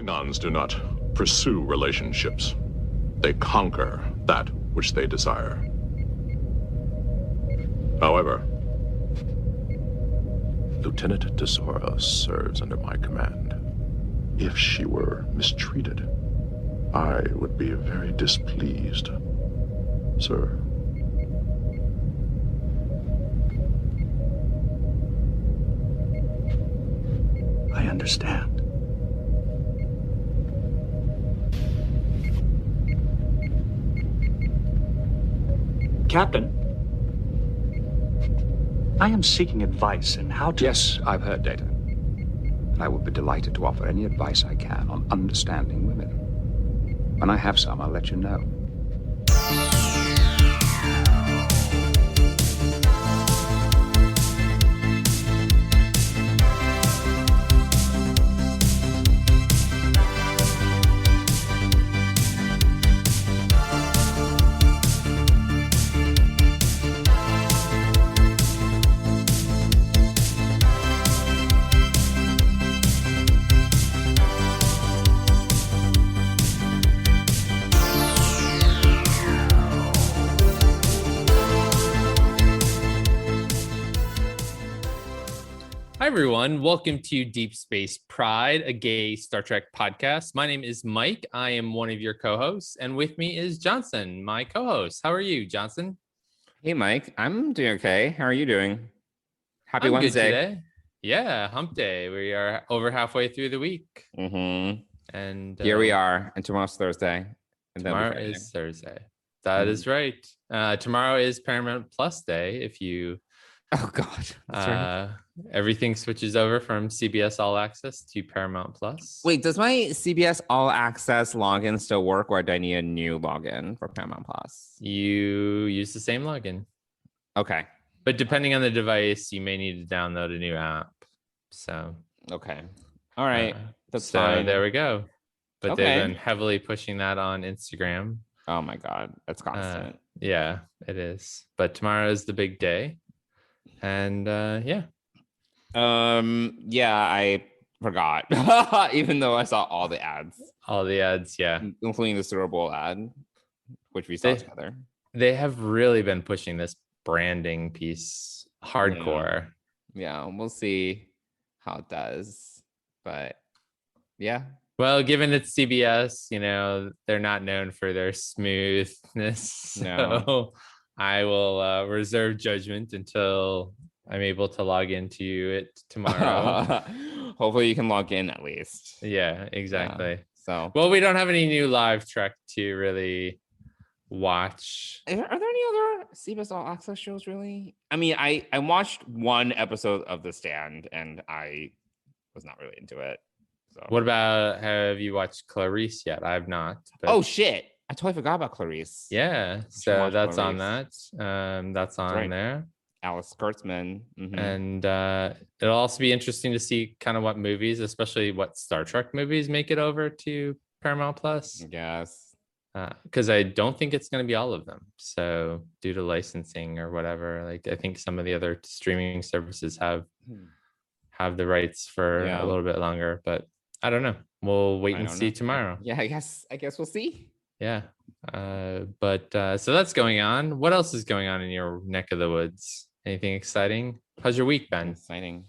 Klingons do not pursue relationships. They conquer that which they desire. However, Lieutenant Tesora serves under my command. If she were mistreated, I would be very displeased, sir. I understand. Captain, I am seeking advice in how to... Yes, I've heard, Data. And I would be delighted to offer any advice I can on understanding women. When I have some, I'll let you know. Hi, everyone. Welcome to Deep Space Pride, a gay Star Trek podcast. My name is Mike. I am one of your co-hosts, and with me is Johnson, my co-host. How are you, Johnson? Hey, Mike. I'm doing okay. How are you doing? Happy I'm Wednesday. good today. Yeah, hump day. We are over halfway through the week. Mm-hmm. And here we are. And tomorrow's Thursday. And tomorrow is Thursday. That is right. Tomorrow is Paramount Plus Day. If you... Oh, God. That's right. Everything switches over from CBS All Access to Paramount Plus. Wait, does my CBS All Access login still work, or do I need a new login for Paramount Plus? You use the same login. Okay. But depending on the device, you may need to download a new app. So okay. All right. That's so fine. There we go. But Okay. they've been heavily pushing that on Instagram. Oh my God. That's constant. Yeah, it is. But tomorrow is the big day. And yeah, I forgot. Even though I saw all the ads, yeah, including the Super Bowl ad, which we saw together. They have really been pushing this branding piece hardcore. Yeah, we'll see how it does, but yeah. Well, given it's CBS, they're not known for their smoothness. So I will reserve judgment until I'm able to log into it tomorrow. Hopefully you can log in at least. Yeah, exactly. So, well, we don't have any new live Trek to really watch. Are there any other CBS All Access shows, really? I mean, I watched one episode of The Stand, and I was not really into it. So. What about, have you watched Clarice yet? I have not. But... Oh, shit. I totally forgot about Clarice. Yeah, so that's Clarice. On that. That's on right. there. Alice Kurtzman. Mm-hmm. And it'll also be interesting to see kind of what movies, especially what Star Trek movies, make it over to Paramount Plus. Yes. Because I don't think it's going to be all of them. So due to licensing or whatever, like I think some of the other streaming services have the rights for a little bit longer. But I don't know. We'll wait and see tomorrow. Yeah, I guess we'll see. Yeah. But so that's going on. What else is going on in your neck of the woods? Anything exciting? How's your week been? Exciting.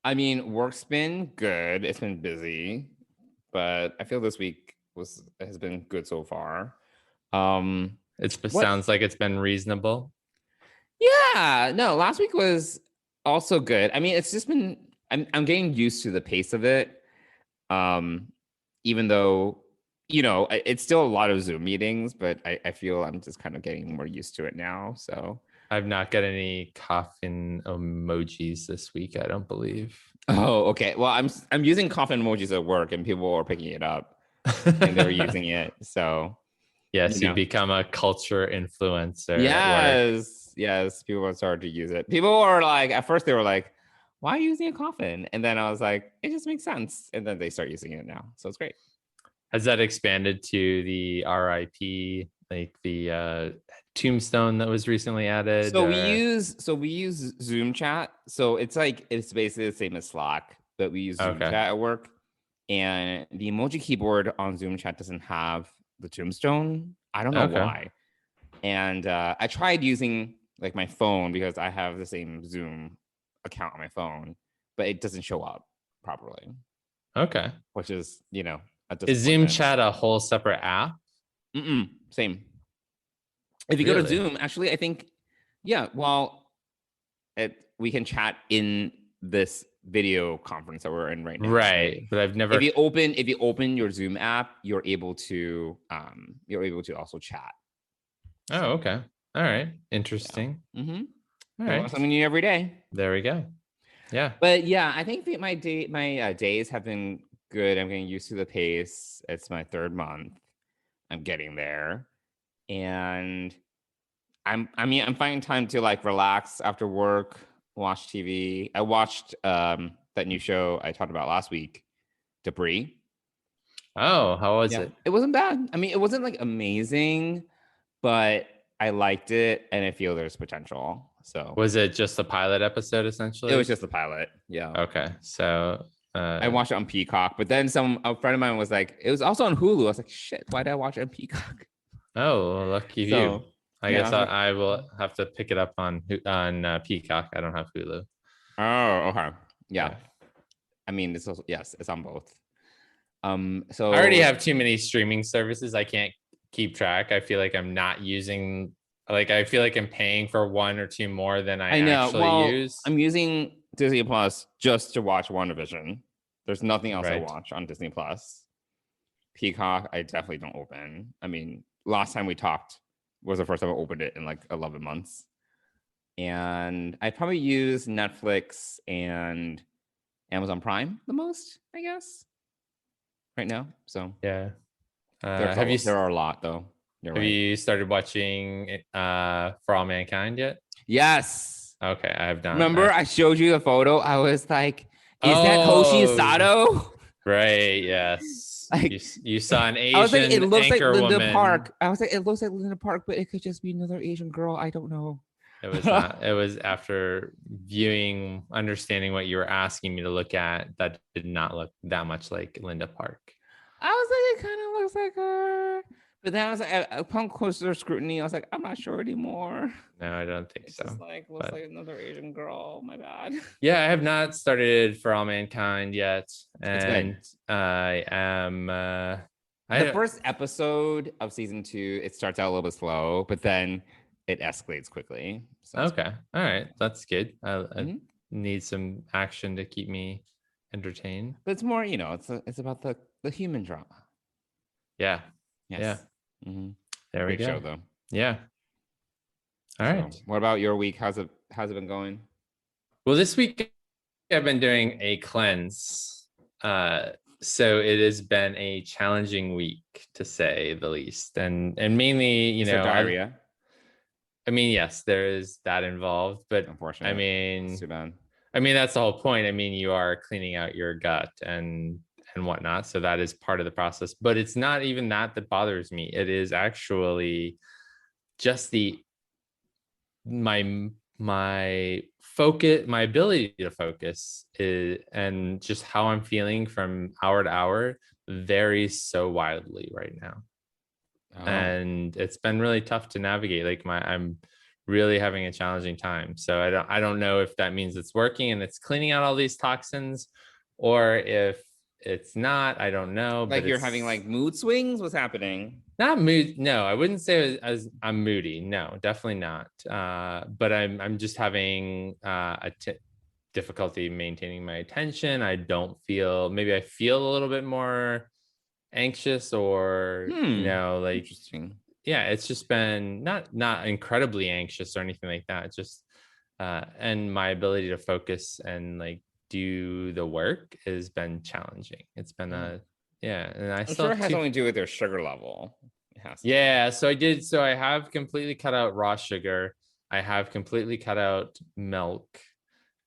I mean, work's been good. It's been busy, but I feel this week has been good so far. Sounds like it's been reasonable. Yeah. No, last week was also good. I mean, it's just been I'm getting used to the pace of it. Even though it's still a lot of Zoom meetings, but I feel I'm just kind of getting more used to it now. So I've not got any coffin emojis this week, I don't believe. Oh, okay. Well, I'm using coffin emojis at work, and people are picking it up, and they're using it. So yes, you become a culture influencer. Yes. People have started to use it. People were like, at first they were like, "Why are you using a coffin?" And then I was like, "It just makes sense." And then they start using it now, so it's great. Has that expanded to the RIP, like the tombstone that was recently added? So we use Zoom chat. So it's basically the same as Slack, but we use Zoom chat at work. and the emoji keyboard on Zoom chat doesn't have the tombstone. I don't know why. And I tried using like my phone because I have the same Zoom account on my phone, but it doesn't show up properly. Okay. Which is, is Zoom chat a whole separate app? Same. If you go to Zoom, actually, I think, we can chat in this video conference that we're in right now. Right. But I've never. If you open your Zoom app, you're able to also chat. Oh, okay. All right. Interesting. Yeah. All right. Something new every day. There we go. Yeah. But yeah, I think my days have been good. I'm getting used to the pace. It's my 3rd month. I'm getting there. And I'm finding time to like relax after work, watch TV. I watched that new show I talked about last week, Debris. Oh, how was it? It wasn't bad. I mean, it wasn't like amazing, but I liked it and I feel there's potential. So was it just a pilot episode essentially? It was just the pilot. Yeah. Okay. So I watched it on Peacock, but then a friend of mine was like, it was also on Hulu. I was like, shit, why did I watch it on Peacock? Oh, well, lucky you. I guess I will have to pick it up on Peacock. I don't have Hulu. Oh, okay. Yeah. I mean, it's also, yes, it's on both. So I already have too many streaming services. I can't keep track. I feel like I'm not using, I feel like I'm paying for one or two more than I actually use. I'm using Disney Plus just to watch WandaVision. There's nothing else I watch on Disney Plus. Peacock, I definitely don't open. I mean, last time we talked was the first time I opened it in like 11 months. And I probably use Netflix and Amazon Prime the most, I guess, right now. So yeah. There are a lot though. Have you started watching For All Mankind yet? Yes. Okay, I have not. Remember, I showed you the photo. I was like, "Is that Koshi Sato?" Right. Yes. Like, you saw an Asian. I was like, "It looks like Linda woman. Park." I was like, "It looks like Linda Park, but it could just be another Asian girl." I don't know. It was not. It was after understanding what you were asking me to look at. That did not look that much like Linda Park. I was like, it kind of looks like her. But then I was like, upon closer scrutiny, I was like, I'm not sure anymore. No, I don't think so. Just like looks like another Asian girl. My bad. Yeah, I have not started For All Mankind yet, and I am. The first episode of season 2, it starts out a little bit slow, but then it escalates quickly. So okay, all right, that's good. I need some action to keep me entertained. But it's more, it's about the human drama. Yeah. Yes. Yeah. Mm-hmm. There we go. Show, though. Yeah. All right. What about your week? How's it been Well, this week I've been doing a cleanse. So it has been a challenging week to say the least. And mainly, diarrhea. I mean, yes, there is that involved, but unfortunately, I mean, it's too bad. I mean, that's the whole point. I mean, you are cleaning out your gut and whatnot. So that is part of the process, but it's not even that bothers me. It is actually just my focus, my ability to focus and just how I'm feeling from hour to hour varies so wildly right now. Oh. And it's been really tough to navigate. I'm really having a challenging time. So I don't know if that means it's working and it's cleaning out all these toxins, or if it's not. I don't know. Like, you're having like mood swings? What's happening? Not mood. No, I wouldn't say as I'm moody. No, definitely not. But I'm just having difficulty maintaining my attention. Maybe I feel a little bit more anxious, or interesting. Yeah, it's just been not incredibly anxious or anything like that. Just and my ability to focus and do the work has been challenging. It's been and I'm sure it has something to do with their sugar level. Yeah, so I have completely cut out raw sugar. I have completely cut out milk,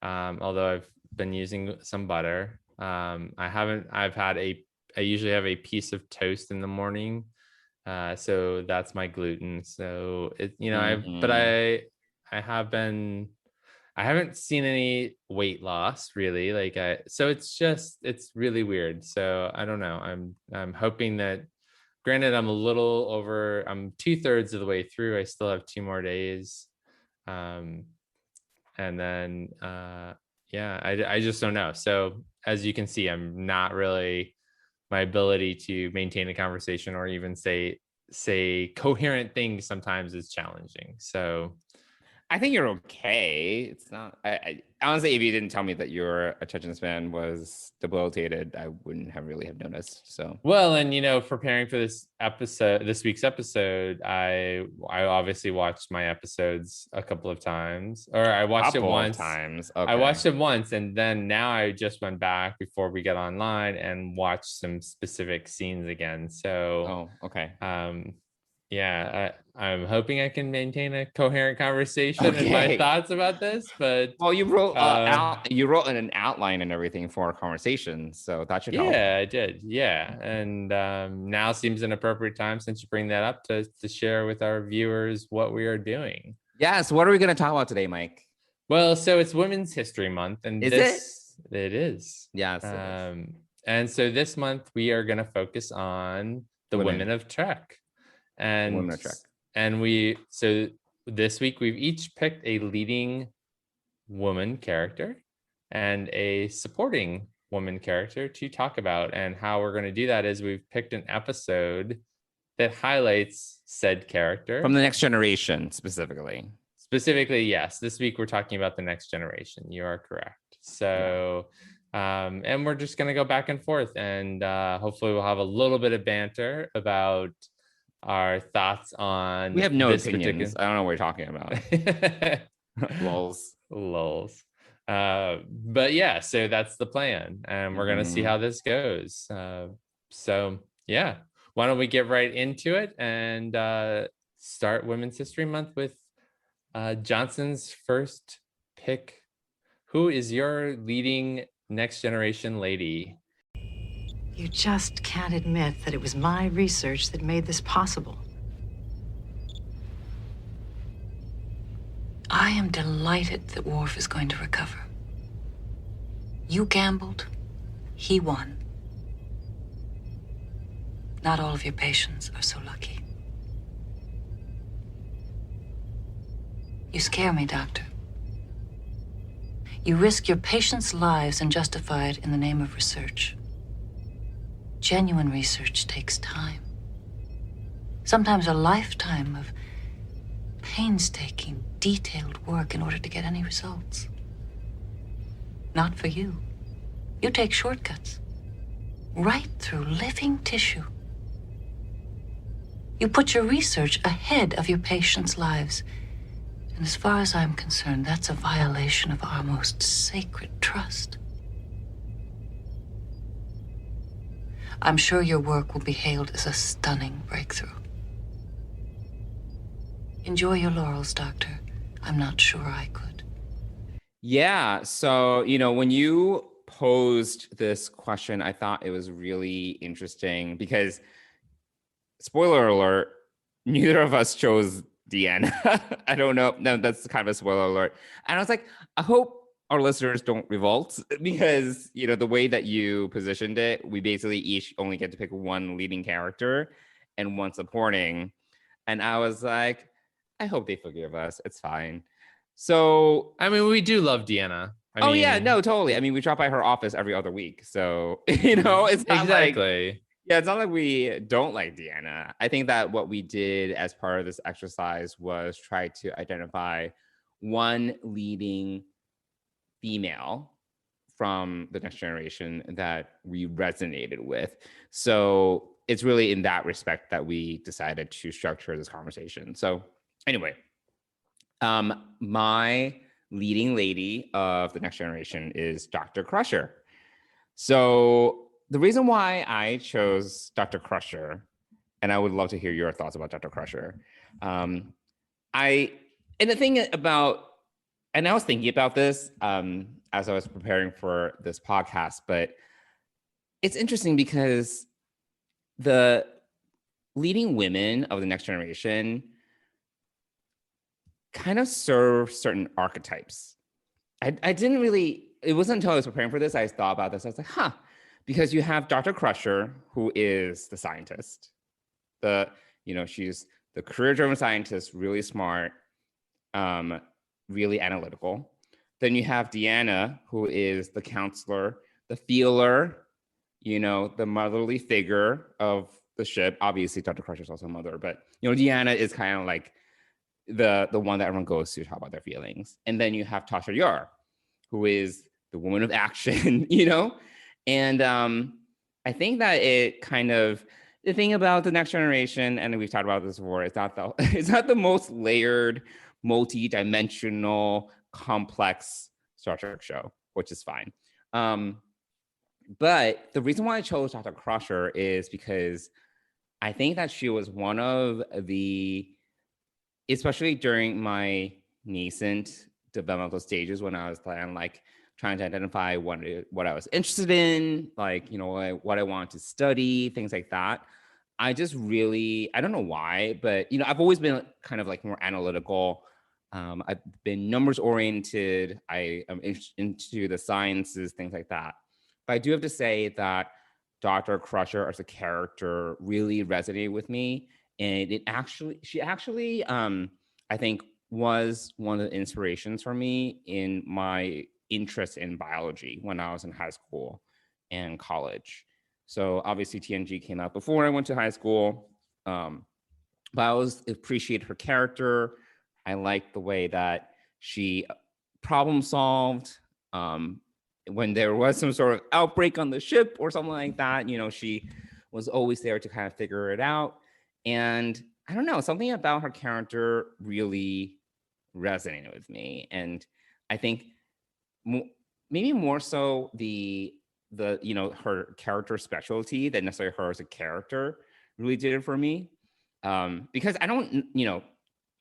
although I've been using some butter. I usually have a piece of toast in the morning, so that's my gluten. So I have been I haven't seen any weight loss really. So it's really weird. So I don't know. I'm hoping that, granted, I'm 2/3 of the way through. I still have 2 more days. And then, yeah, I just don't know. So as you can see, I'm not really, my ability to maintain a conversation or even say coherent things sometimes is challenging. So I think you're okay. It's not. I honestly, if you didn't tell me that your attention span was debilitated, I wouldn't have really have noticed. So well, and preparing for this week's episode, I obviously watched my episodes a couple of times, or I watched it once. Times. I Okay. watched it once, and then now I just went back before we got online and watched some specific scenes again. So, okay. Yeah, I'm hoping I can maintain a coherent conversation and my thoughts about this. But well, you wrote an outline and everything for our conversation, so that should help. Yeah, I did. Yeah, and now seems an appropriate time, since you bring that up, to share with our viewers what we are doing. Yes. What are we going to talk about today, Mike? Well, so it's Women's History Month, and it is. Yes. And so this month we are going to focus on the women of Trek. And so this week we've each picked a leading woman character and a supporting woman character to talk about. And how we're going to do that is we've picked an episode that highlights said character from the Next Generation specifically. Yes. This week we're talking about the Next Generation. You are correct. So and we're just going to go back and forth, and hopefully we'll have a little bit of banter about our thoughts on. We have no opinions. I don't know what you're talking about. Lulz. But yeah, so that's the plan, and we're gonna see how this goes. So yeah, why don't we get right into it and start Women's History Month with Johnson's first pick. Who is your leading Next Generation lady? You just can't admit that it was my research that made this possible. I am delighted that Worf is going to recover. You gambled, he won. Not all of your patients are so lucky. You scare me, Doctor. You risk your patients' lives and justify it in the name of research. Genuine research takes time. Sometimes a lifetime of painstaking, detailed work in order to get any results. Not for you. You take shortcuts. Right through living tissue. You put your research ahead of your patients' lives. And as far as I'm concerned, that's a violation of our most sacred trust. I'm sure your work will be hailed as a stunning breakthrough. Enjoy your laurels, Doctor. I'm not sure I could. Yeah, so, when you posed this question, I thought it was really interesting because, spoiler alert, neither of us chose Deanna. I don't know. No, that's kind of a spoiler alert. And I was like, I hope our listeners don't revolt because, the way that you positioned it, we basically each only get to pick one leading character and one supporting. And I was like, I hope they forgive us. It's fine. So, I mean, we do love Deanna. Yeah, no, totally. I mean, we drop by her office every other week. So, it's not exactly. It's not like we don't like Deanna. I think that what we did as part of this exercise was try to identify one leading female from the Next Generation that we resonated with. So it's really in that respect that we decided to structure this conversation. So anyway, my leading lady of the Next Generation is Dr. Crusher. So the reason why I chose Dr. Crusher, and I would love to hear your thoughts about Dr. Crusher. And I was thinking about this as I was preparing for this podcast, but it's interesting because the leading women of the Next Generation kind of serve certain archetypes. I didn't really, it wasn't until I was preparing for this, I thought about this. I was like, because you have Dr. Crusher, who is the scientist. She's the career-driven scientist, really smart, really analytical. Then you have Deanna, who is the counselor, the feeler, the motherly figure of the ship. Obviously, Dr. Crusher is also a mother, but Deanna is kind of like the one that everyone goes to talk about their feelings. And then you have Tasha Yar, who is the woman of action, And I think that it kind of, the thing about The Next Generation, and we've talked about this before, it's not the most layered, multi-dimensional, complex Star Trek show, which is fine. But the reason why I chose Dr. Crusher is because I think that she was one of the, especially during my nascent developmental stages when I was trying to identify what I was interested in, what I wanted to study, things like that. I just really, I don't know why, but I've always been kind of more analytical. I've been numbers oriented. I am into the sciences, things like that. But I do have to say that Dr. Crusher as a character really resonated with me. And she actually, I think was one of the inspirations for me in my interest in biology when I was in high school and college. So obviously TNG came out before I went to high school. But I always appreciate her character. I like the way that she problem solved. When there was some sort of outbreak on the ship or something like that, she was always there to kind of figure it out. And I don't know, something about her character really resonated with me. And I think maybe more so the her character specialty than necessarily her as a character really did it for me. Because I don't,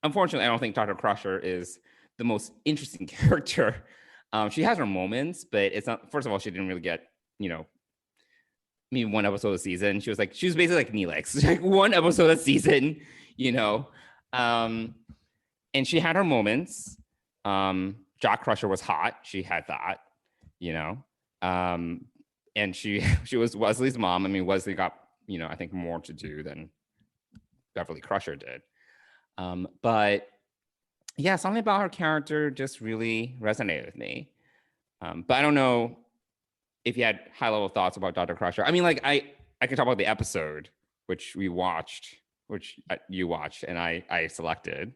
unfortunately, I don't think Dr. Crusher is the most interesting character. She has her moments, but it's not, first of all, she didn't really get, maybe one episode of the season. She was basically like Neelix, like one episode of the season, and she had her moments. Jack Crusher was hot. She had that, and she was Wesley's mom. I mean, Wesley got, I think more to do than Beverly Crusher did. But yeah, something about her character just really resonated with me. But I don't know if you had high level thoughts about Dr. Crusher. I mean, I could talk about the episode, which we watched, which you watched and I selected.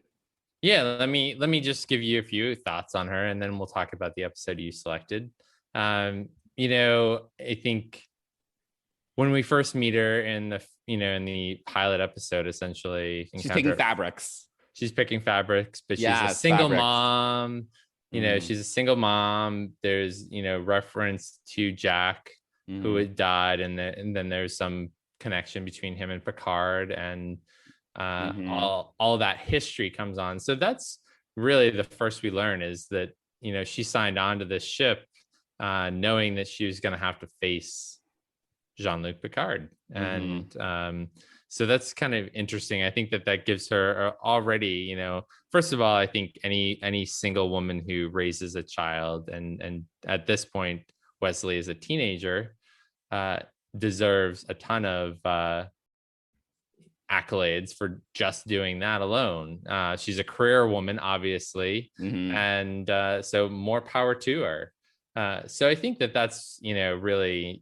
Yeah, let me just give you a few thoughts on her, and then we'll talk about the episode you selected. I think when we first meet her in the pilot episode, essentially, she's picking fabrics. She's picking fabrics, but she's a single mom. She's a single mom. There's reference to Jack, who had died, and then there's some connection between him and Picard, and all that history comes on. So that's really the first we learn, is that she signed on to this ship knowing that she was going to have to face Jean-Luc Picard. And so that's kind of interesting. I think that gives her already, first of all, I think any single woman who raises a child, and at this point Wesley is a teenager, deserves a ton of accolades for just doing that alone. She's a career woman, obviously, and so more power to her. So I think that's really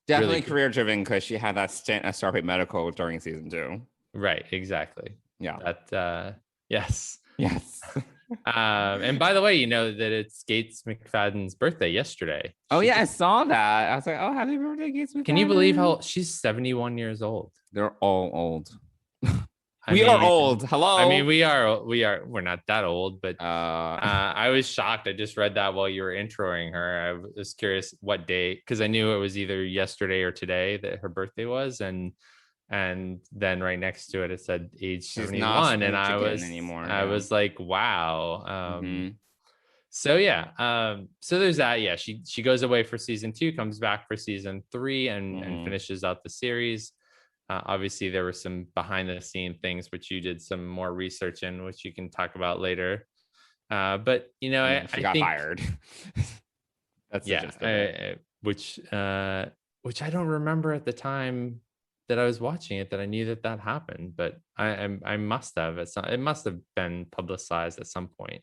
definitely really career driven, because she had that stint at Starfleet Medical during season 2. Right, exactly. Yeah. That yes. And by the way, that it's Gates Mcfadden's birthday yesterday. Oh yeah, I saw that. I was like, oh, happy birthday, Gates Mcfadden. Can you believe how she's 71 years old? They're all old. We are old. Hello. I mean, we're not that old, but I was shocked. I just read that while you were introing her. I was curious what day, because I knew it was either yesterday or today that her birthday was, and then right next to it said age 71, and I was like, wow. So yeah, so there's that. Yeah, she goes away for season 2, comes back for season 3, and finishes out the series. Obviously, there were some behind the scene things which you did some more research in, which you can talk about later. But you know, she I got think, fired. That's the gist of it. which I don't remember at the time that I was watching it that I knew that happened, but I must have. It must have been publicized at some point.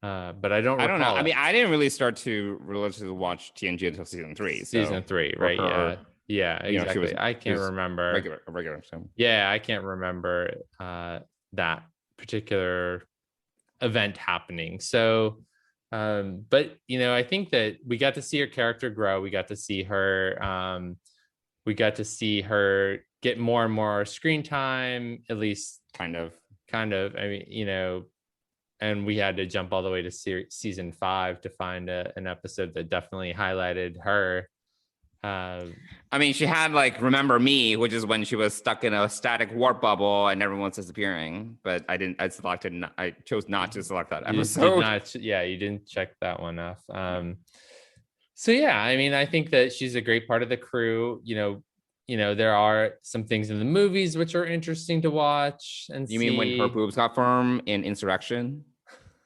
But I don't recall. I don't know. I it. mean, I didn't really start to religiously watch TNG until season 3. Season 3, right? Her, yeah, exactly. You know, she was, I can't remember. Regular. So. Yeah, I can't remember that particular event happening. So, but you know, I think that we got to see her character grow. We got to see her. We got to see her get more and more screen time, at least kind of. I mean, you know, and we had to jump all the way to season 5 to find an episode that definitely highlighted her. I mean, she had like Remember Me, which is when she was stuck in a static warp bubble and everyone's disappearing. But I chose not to select that episode. You didn't check that one off. So yeah, I mean, I think that she's a great part of the crew. You know, there are some things in the movies which are interesting to watch and you mean when her boobs got firm in Insurrection?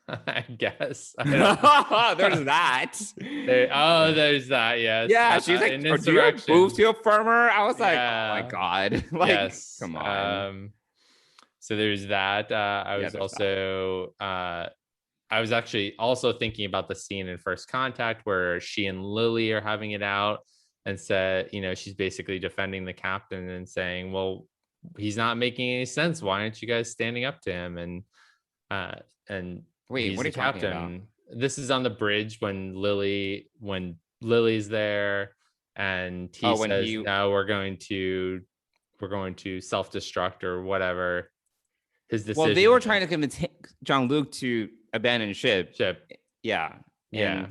I guess. There's that. There's that. Yes. Yeah, she's like, do your boobs feel firmer? I was like, oh my god. Like, yes. Come on. So there's that. I was actually also thinking about the scene in First Contact where she and Lily are having it out, and said, you know, she's basically defending the captain and saying, well, he's not making any sense. Why aren't you guys standing up to him? And wait, what are you talking about? This is on the bridge when Lily's there, and he says, "No, we're going to self-destruct or whatever." His decision. Well, they were trying to convince Jean-Luc to abandon ship. Yeah. Yeah.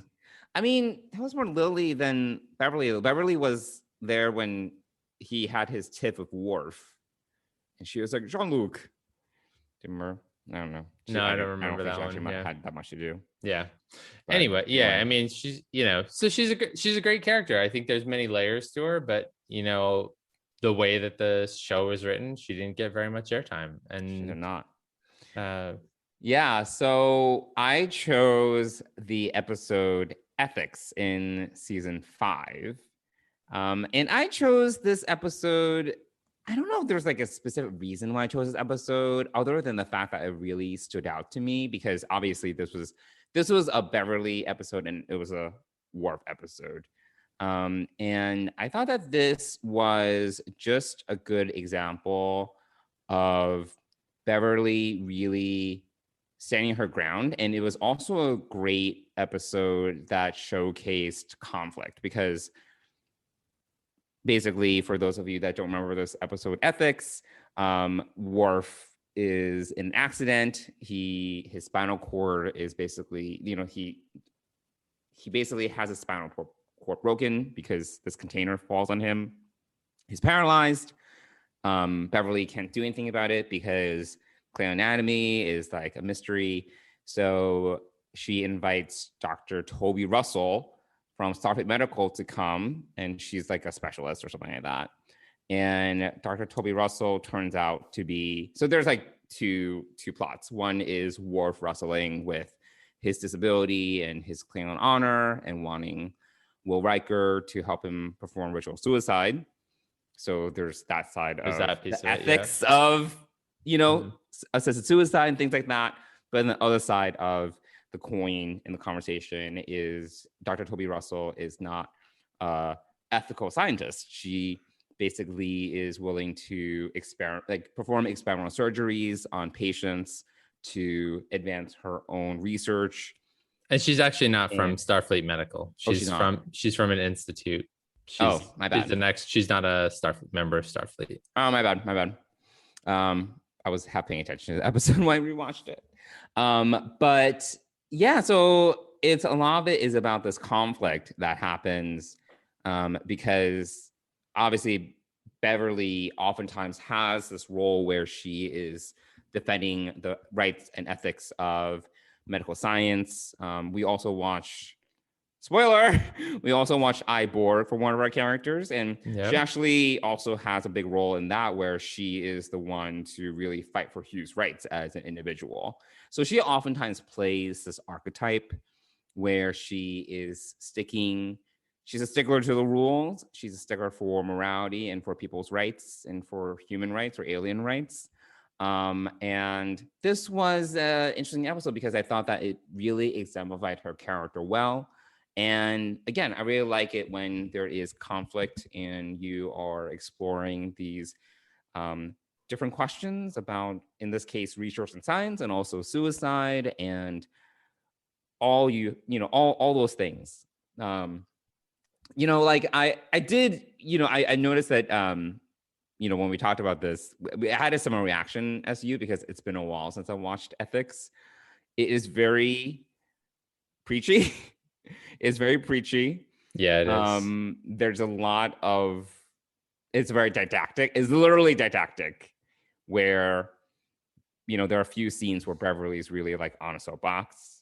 I mean, that was more Lily than Beverly. Beverly was there when he had his tiff with Worf, and she was like, Jean-Luc. Do you remember? I don't know. I don't remember that one. Had that much to do. Yeah. But anyway, I mean, she's, you know, so she's a great character. I think there's many layers to her, but you know, the way that the show was written, she didn't get very much airtime, and she did not. Yeah. So I chose the episode Ethics in season 5, and I chose this episode. I don't know if there's like a specific reason why I chose this episode, other than the fact that it really stood out to me, because obviously this was a Beverly episode and it was a Worf episode. And I thought that this was just a good example of Beverly really standing her ground. And it was also a great episode that showcased conflict, because basically, for those of you that don't remember this episode, Ethics, Worf is in an accident. His spinal cord is basically, you know, he basically has his spinal cord broken because this container falls on him. He's paralyzed. Beverly can't do anything about it because Klingon anatomy is like a mystery. So she invites Dr. Toby Russell from Starfleet Medical to come, and she's like a specialist or something like that. And Dr. Toby Russell turns out to be, so there's like two plots. One is Worf wrestling with his disability and his Klingon honor and wanting Will Riker to help him perform ritual suicide. So there's that side of the ethics of, you know, assisted suicide and things like that. But on the other side of the coin in the conversation is Dr. Toby Russell is not an ethical scientist. She basically is willing to perform experimental surgeries on patients to advance her own research. And she's actually not from Starfleet Medical. She's from an institute. My bad. She's not a member of Starfleet. Oh, my bad. I was half paying attention to the episode when I rewatched it. But yeah, so a lot of it is about this conflict that happens because obviously Beverly oftentimes has this role where she is defending the rights and ethics of medical science. We also watch spoiler, we also watched Iborg for one of our characters, and Yep. she actually also has a big role in that, where she is the one to really fight for Hugh's rights as an individual. So she oftentimes plays this archetype where she is she's a stickler to the rules. She's a stickler for morality and for people's rights and for human rights or alien rights. And this was an interesting episode because I thought that it really exemplified her character well. And again, I really like it when there is conflict and you are exploring these different questions about, in this case, research and science, and also suicide, and all those things. Like I did, I noticed that, when we talked about this, I had a similar reaction as you, because it's been a while since I watched Ethics. It is very preachy. It's very preachy. Yeah, it is. There's a lot of, it's very didactic. It's literally didactic, where, there are a few scenes where Beverly's really like on a soapbox.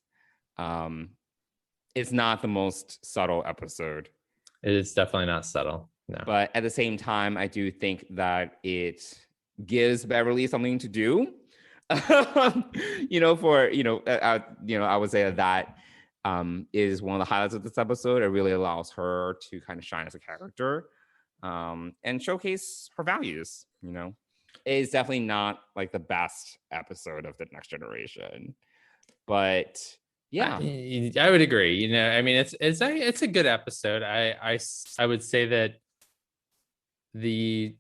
It's not the most subtle episode. It is definitely not subtle. No. But at the same time, I do think that it gives Beverly something to do. I would say that is one of the highlights of this episode. It really allows her to kind of shine as a character, and showcase her values. It is definitely not like the best episode of The Next Generation, but yeah, I would agree. It's a good episode. I would say that the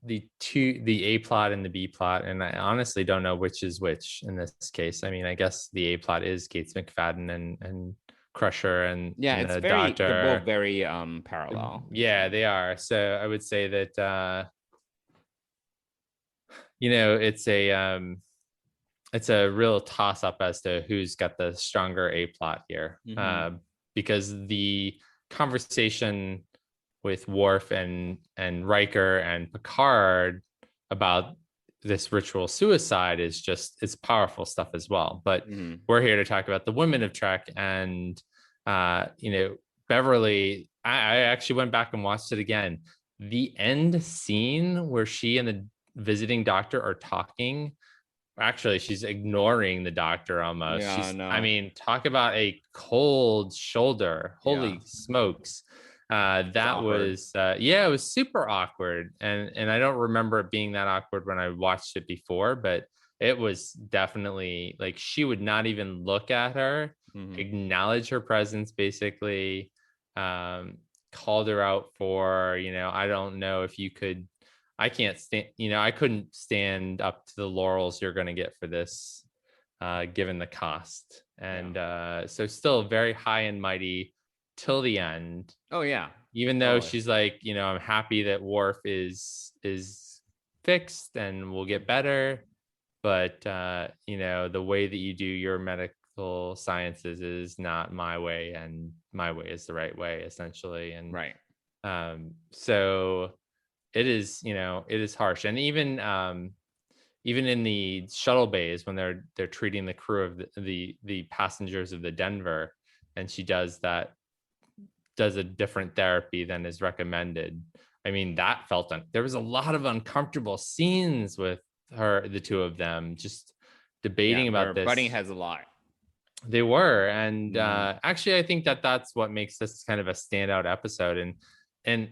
A plot and the B plot, and I honestly don't know which is which in this case. I guess the A plot is Gates McFadden and Crusher, and it's the very, Doctor. they're both very parallel. Yeah, they are. So I would say that it's a real toss up as to who's got the stronger A plot here, because the conversation with Worf and Riker and Picard about this ritual suicide is it's powerful stuff as well. But we're here to talk about the women of Trek, and Beverly. I actually went back and watched it again. The end scene where she and the visiting doctor are talking. Actually, she's ignoring the doctor almost. Talk about a cold shoulder. Holy smokes. That was it was super awkward, and I don't remember it being that awkward when I watched it before, but it was definitely like she would not even look at her, acknowledge her presence, basically, called her out for, I don't know if you could, I can't stand, I couldn't stand up to the laurels you're going to get for this, given the cost. And so still very high and mighty till the end. Oh yeah. Even though she's like, I'm happy that Worf is fixed and will get better, but the way that you do your medical sciences is not my way, and my way is the right way, essentially. And so it is, it is harsh. And even in the shuttle bays, when they're treating the crew of the passengers of the Denver, and she does a different therapy than is recommended. That felt there was a lot of uncomfortable scenes with the two of them just debating about this. Butting heads a lot. They were, and actually, I think that's what makes this kind of a standout episode. And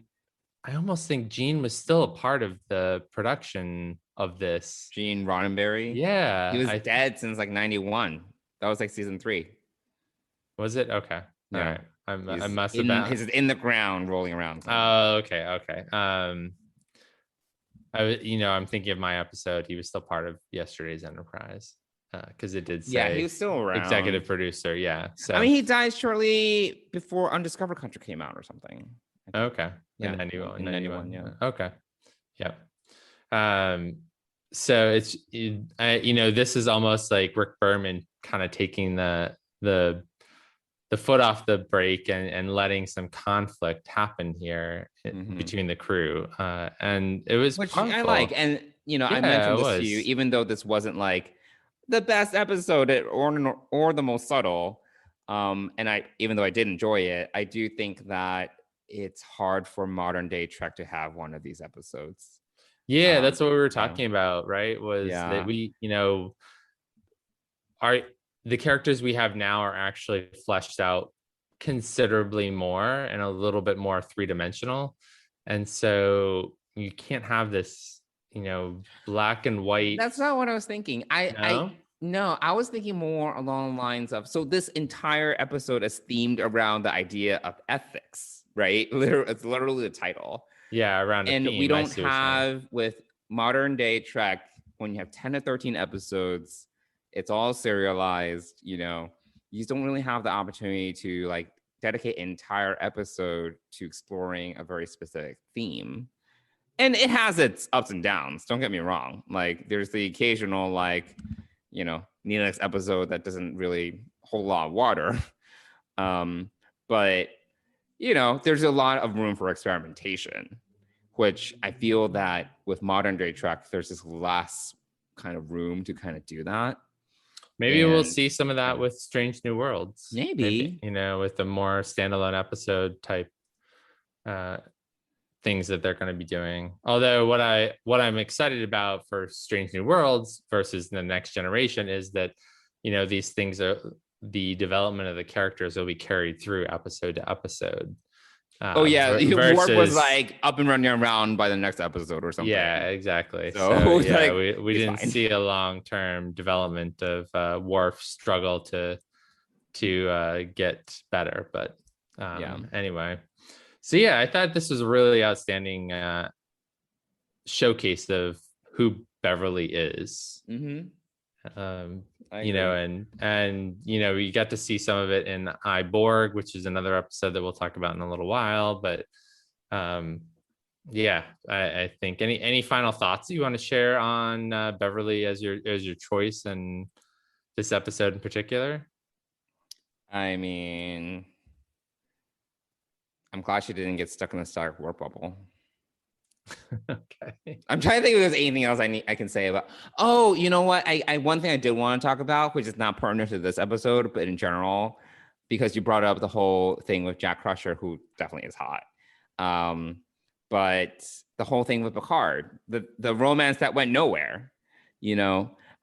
I almost think Gene was still a part of the production of this. Gene Roddenberry. Yeah, he was dead since like 91. That was like season 3. Was it? Okay. Yeah. All right. I must have been. He's in the ground rolling around. Oh, okay. I'm thinking of my episode. He was still part of yesterday's Enterprise, because it did say he was still around. Executive producer. Yeah. So he died shortly before Undiscovered Country came out or something. Okay. Yeah. In 91. Yeah. Okay. Yep. So it's this is almost like Rick Berman kind of taking the foot off the brake and letting some conflict happen here between the crew. And it was, which powerful. I like. And, I mentioned this to you, even though this wasn't like the best episode or the most subtle, And even though I did enjoy it, I do think that it's hard for modern day Trek to have one of these episodes. Yeah, that's what we were talking about, right? Was that we, the characters we have now are actually fleshed out considerably more and a little bit more three-dimensional. And so you can't have this, black and white. That's not what I was thinking. No, I was thinking more along the lines of, so this entire episode is themed around the idea of ethics, right? It's literally the title. Yeah, around a and theme, we don't have with modern day Trek, when you have 10 to 13 episodes, it's all serialized, you don't really have the opportunity to like dedicate an entire episode to exploring a very specific theme. And it has its ups and downs, don't get me wrong. Like there's the occasional Neelix episode that doesn't really hold a lot of water. But there's a lot of room for experimentation, which I feel that with modern day Trek, there's this less kind of room to kind of do that. Maybe we'll see some of that with Strange New Worlds. Maybe with the more standalone episode type things that they're going to be doing. Although what I'm excited about for Strange New Worlds versus the Next Generation is that, these things are the development of the characters will be carried through episode to episode. Warp was like up and running around by the next episode or something. Yeah, exactly. So we didn't see a long-term development of Worf's struggle to get better. But anyway. So yeah, I thought this was a really outstanding showcase of who Beverly is. Mm-hmm. We got to see some of it in I, Borg, which is another episode that we'll talk about in a little while. But I think any final thoughts you want to share on Beverly as your choice and this episode in particular? I mean, I'm glad she didn't get stuck in the Star Warp bubble. Okay. I'm trying to think if there's anything else I can say about. Oh, you know what? I one thing I did want to talk about, which is not pertinent to this episode, but in general, because you brought up the whole thing with Jack Crusher, who definitely is hot. But the whole thing with Picard, the romance that went nowhere.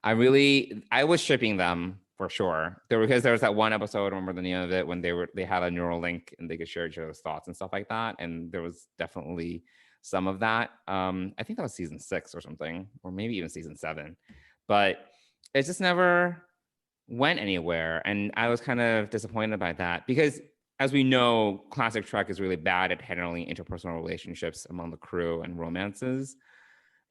I was shipping them for sure. Because there was that one episode, I remember the name of it, when they had a neural link and they could share each other's thoughts and stuff like that. And there was definitely some of that. I think that was season 6 or something, or maybe even season 7. But it just never went anywhere. And I was kind of disappointed by that because, as we know, classic Trek is really bad at handling interpersonal relationships among the crew and romances.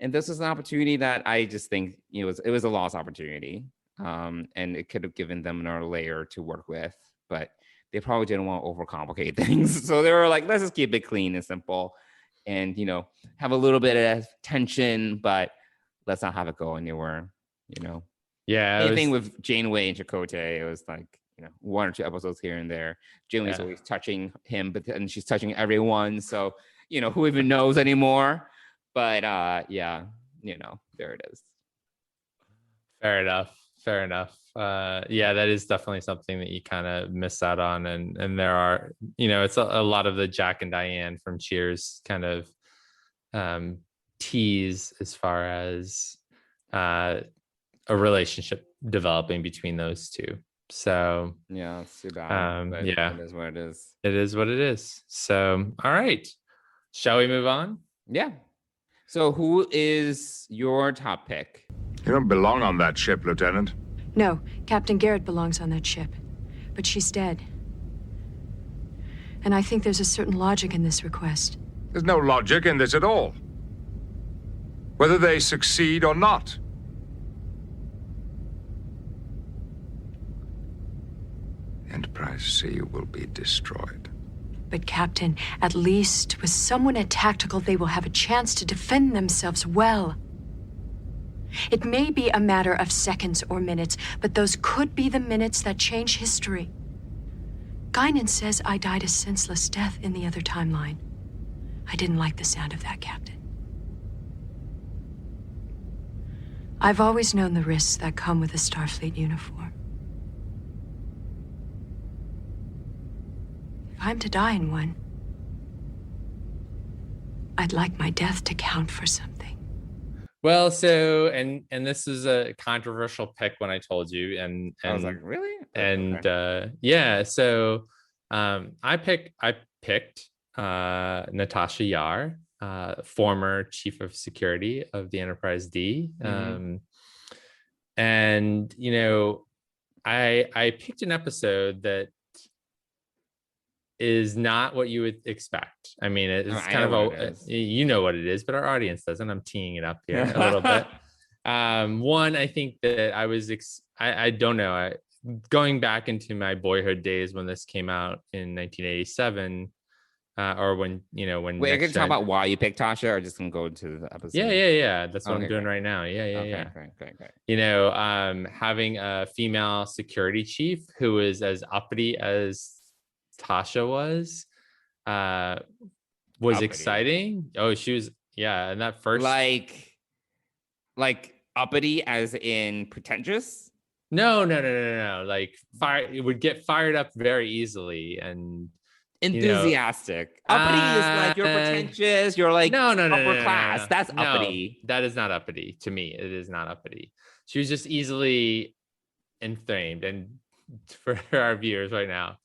And this was an opportunity that I just think it was a lost opportunity. And it could have given them another layer to work with, but they probably didn't want to overcomplicate things. So they were like, let's just keep it clean and simple and, have a little bit of tension, but let's not have it go anywhere, Yeah. Anything with Janeway and Chakotay, it was like, 1 or 2 episodes here and there. Janeway's always touching him, but then she's touching everyone. So, who even knows anymore? But there it is. Fair enough. That is definitely something that you kind of miss out on. And there are, it's a lot of the Jack and Diane from Cheers kind of tease as far as a relationship developing between those two. So yeah, it's too bad. It is what it is. It is what it is. So, all right. Shall we move on? Yeah. So who is your top pick? You don't belong on that ship, Lieutenant. No, Captain Garrett belongs on that ship, but she's dead. And I think there's a certain logic in this request. There's no logic in this at all. Whether they succeed or not. Enterprise C will be destroyed. But Captain, at least with someone at Tactical, they will have a chance to defend themselves well. It may be a matter of seconds or minutes, but those could be the minutes that change history. Guinan says I died a senseless death in the other timeline. I didn't like the sound of that, Captain. I've always known the risks that come with a Starfleet uniform. I'm to die in one, I'd like my death to count for something. Well, so and this is a controversial pick when I told you, and I was like, really? And Okay. yeah, so I picked Natasha Yar, former chief of security of the Enterprise D. And you know, I picked an episode that is not what you would expect. I mean, it's kind of you know what it is, but our audience doesn't. I'm teeing it up here a little bit. One, I think that I don't know. Going back into my boyhood days when this came out in 1987, or when Wait, I can talk about why you picked Tasha, or just gonna go to the episode. Yeah. That's what I'm doing right now. Yeah. Great. You know, having a female security chief who is as uppity as Tasha was uppity. Exciting. Oh, she was, yeah. And that first, like uppity as in pretentious. No. Like it would get fired up very easily and enthusiastic. Uppity is like you're pretentious. You're like upper class. No. That's uppity. That is not uppity to me. It is not uppity. She was just easily inflamed. And for our viewers right now,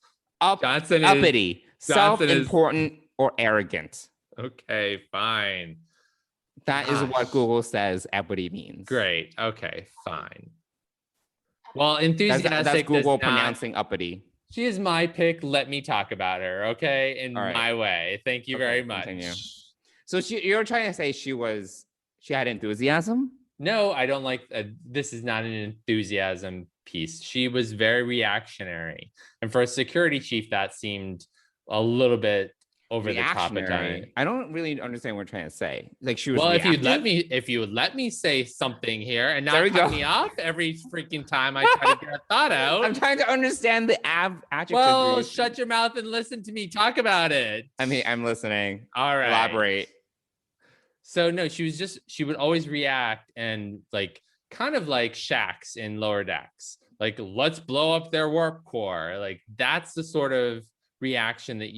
Johnson uppity, self-important or arrogant. Okay, fine. That is what Google says uppity means. Great. Okay, fine. Well, enthusiastic. That's Google pronouncing uppity. She is my pick. Let me talk about her, okay? In my way. Thank you very much. Continue. So you're trying to say she had enthusiasm? No, I don't like. This is not an enthusiasm piece. She was very reactionary, and for a security chief, that seemed a little bit over the top at times. I don't really understand what you're trying to say. Like she was. Well, if you would let me say something here and not cut me off every freaking time I try to get a thought out. I'm trying to understand the adjective. Well, shut your mouth and listen to me talk about it. I mean, I'm listening. All right. Elaborate. So no, she would always react and like kind of like Shax in Lower Decks. Like, let's blow up their warp core. Like that's the sort of reaction that,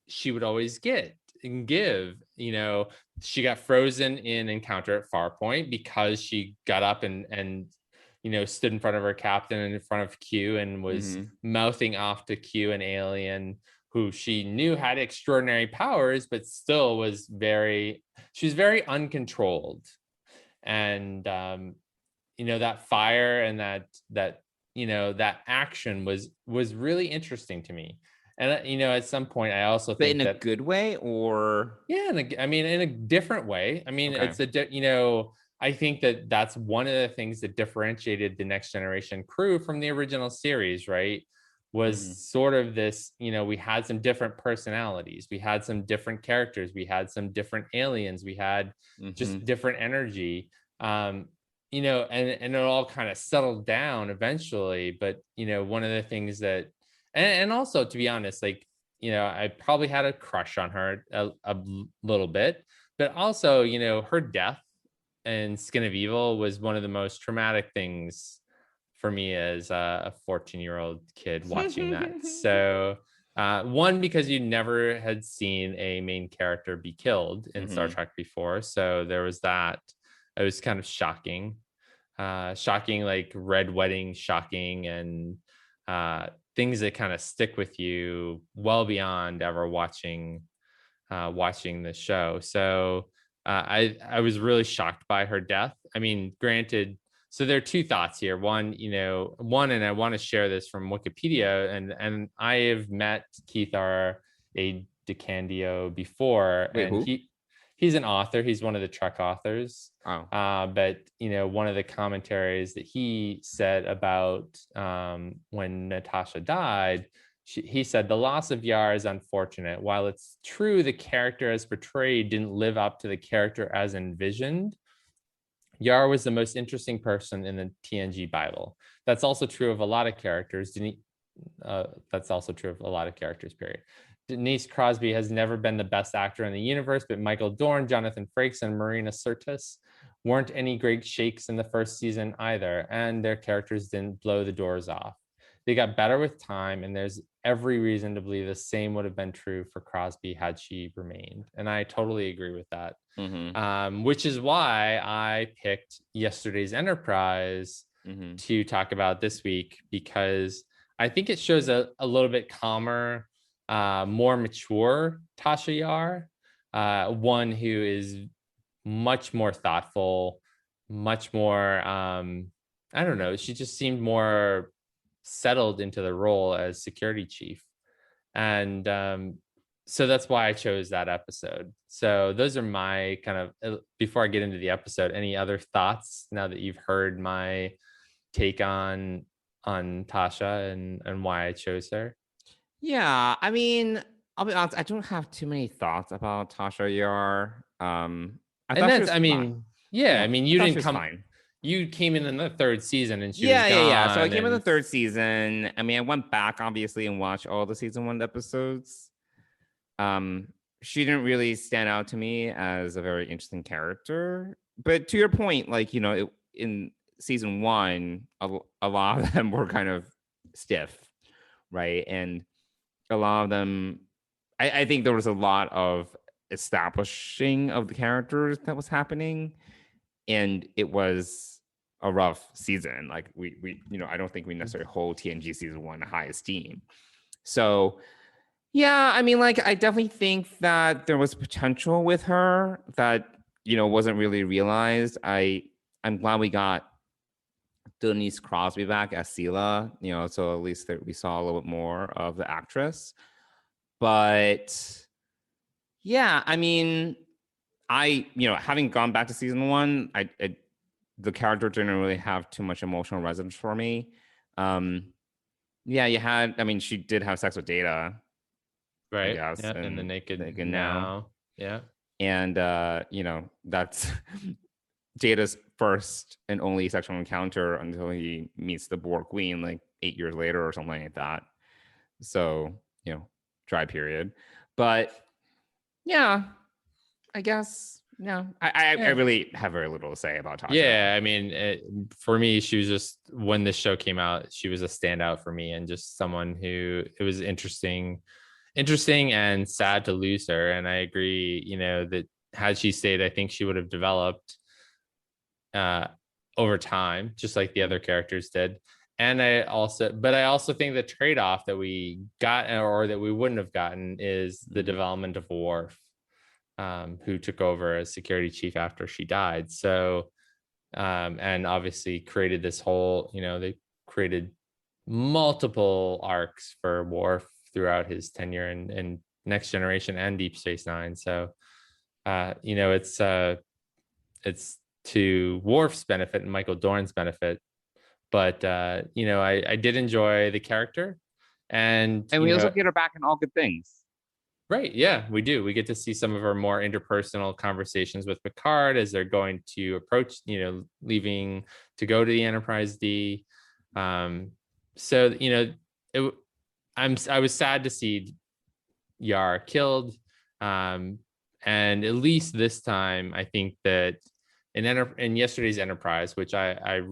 she would always get and give. She got frozen in Encounter at Farpoint because she got up and stood in front of her captain and in front of Q and was mouthing off to Q, an alien who she knew had extraordinary powers, but still was very uncontrolled. And, that fire and that action was really interesting to me. And, at some point I also think in a good way or. Yeah. In a different way. It's I think that's one of the things that differentiated the Next Generation crew from the original series, right? Was sort of this, we had some different personalities. We had some different characters. We had some different aliens. We had just different energy, and it all kind of settled down eventually. But, one of the things that, and also, to be honest, like, I probably had a crush on her a little bit, but also, her death in Skin of Evil was one of the most traumatic things for me as a 14-year-old kid watching that. So one, because you never had seen a main character be killed in Star Trek before. So there was that. It was kind of shocking, like Red Wedding shocking, and things that kind of stick with you well beyond ever watching the show. So I was really shocked by her death. I mean, granted, so there are two thoughts here. One, and I want to share this from Wikipedia, and I have met Keith R. A. DeCandio before. Wait, and who? He's an author. He's one of the Trek authors. Oh. But one of the commentaries that he said about when Natasha died, he said, the loss of Yar is unfortunate. While it's true the character as portrayed didn't live up to the character as envisioned, Yar was the most interesting person in the TNG Bible. That's also true of a lot of characters. Period. Denise Crosby has never been the best actor in the universe, but Michael Dorn, Jonathan Frakes, and Marina Sirtis weren't any great shakes in the first season either, and their characters didn't blow the doors off. they got better with time, and there's every reason to believe the same would have been true for Crosby had she remained. And I totally agree with that. Which is why I picked yesterday's Enterprise to talk about this week, because I think it shows a little bit calmer, more mature Tasha Yar, one who is much more thoughtful, much more, I don't know, she just seemed more settled into the role as security chief. And so that's why I chose that episode. So those are my kind of, before I get into the episode, any other thoughts now that you've heard my take on Tasha and why I chose her? Yeah, I mean, I'll be honest, I don't have too many thoughts about Tasha Yar. I mean, you didn't come. Fine. You came in the third season and she was gone. Yeah. So I came in the third season. I mean, I went back obviously and watched all the season 1 episodes. She didn't really stand out to me as a very interesting character. But to your point, like, in season 1, a lot of them were kind of stiff, right? And a lot of them, I think there was a lot of establishing of the characters that was happening, and it was a rough season. Like we I don't think we necessarily hold TNG season 1 in high esteem. So yeah, I mean, like, I definitely think that there was potential with her that wasn't really realized. I'm glad we got Denise Crosby back as Sela, so at least that we saw a little bit more of the actress. But yeah, I mean, having gone back to season 1, the character didn't really have too much emotional resonance for me. She did have sex with Data, right? Yeah, and the naked now. Yeah. And that's Data's first and only sexual encounter until he meets the Borg Queen like 8 years later or something like that. So, dry period. But yeah, I guess, I really have very little to say about Tasha. Yeah, I mean, for me, she was just, when this show came out, she was a standout for me, and just someone who, it was interesting and sad to lose her. And I agree, that had she stayed, I think she would have developed over time, just like the other characters did. And I also think the trade-off that we got, or that we wouldn't have gotten, is the development of Worf, who took over as security chief after she died. So, and obviously created this whole, they created multiple arcs for Worf throughout his tenure in Next Generation and Deep Space Nine. So, it's to Worf's benefit and Michael Dorn's benefit. But I did enjoy the character, and we also get her back in All Good Things. Right. Yeah, we do. We get to see some of our more interpersonal conversations with Picard as they're going to approach, leaving to go to the Enterprise D. So, I was sad to see Yar killed. And at least this time, I think that in yesterday's Enterprise, which I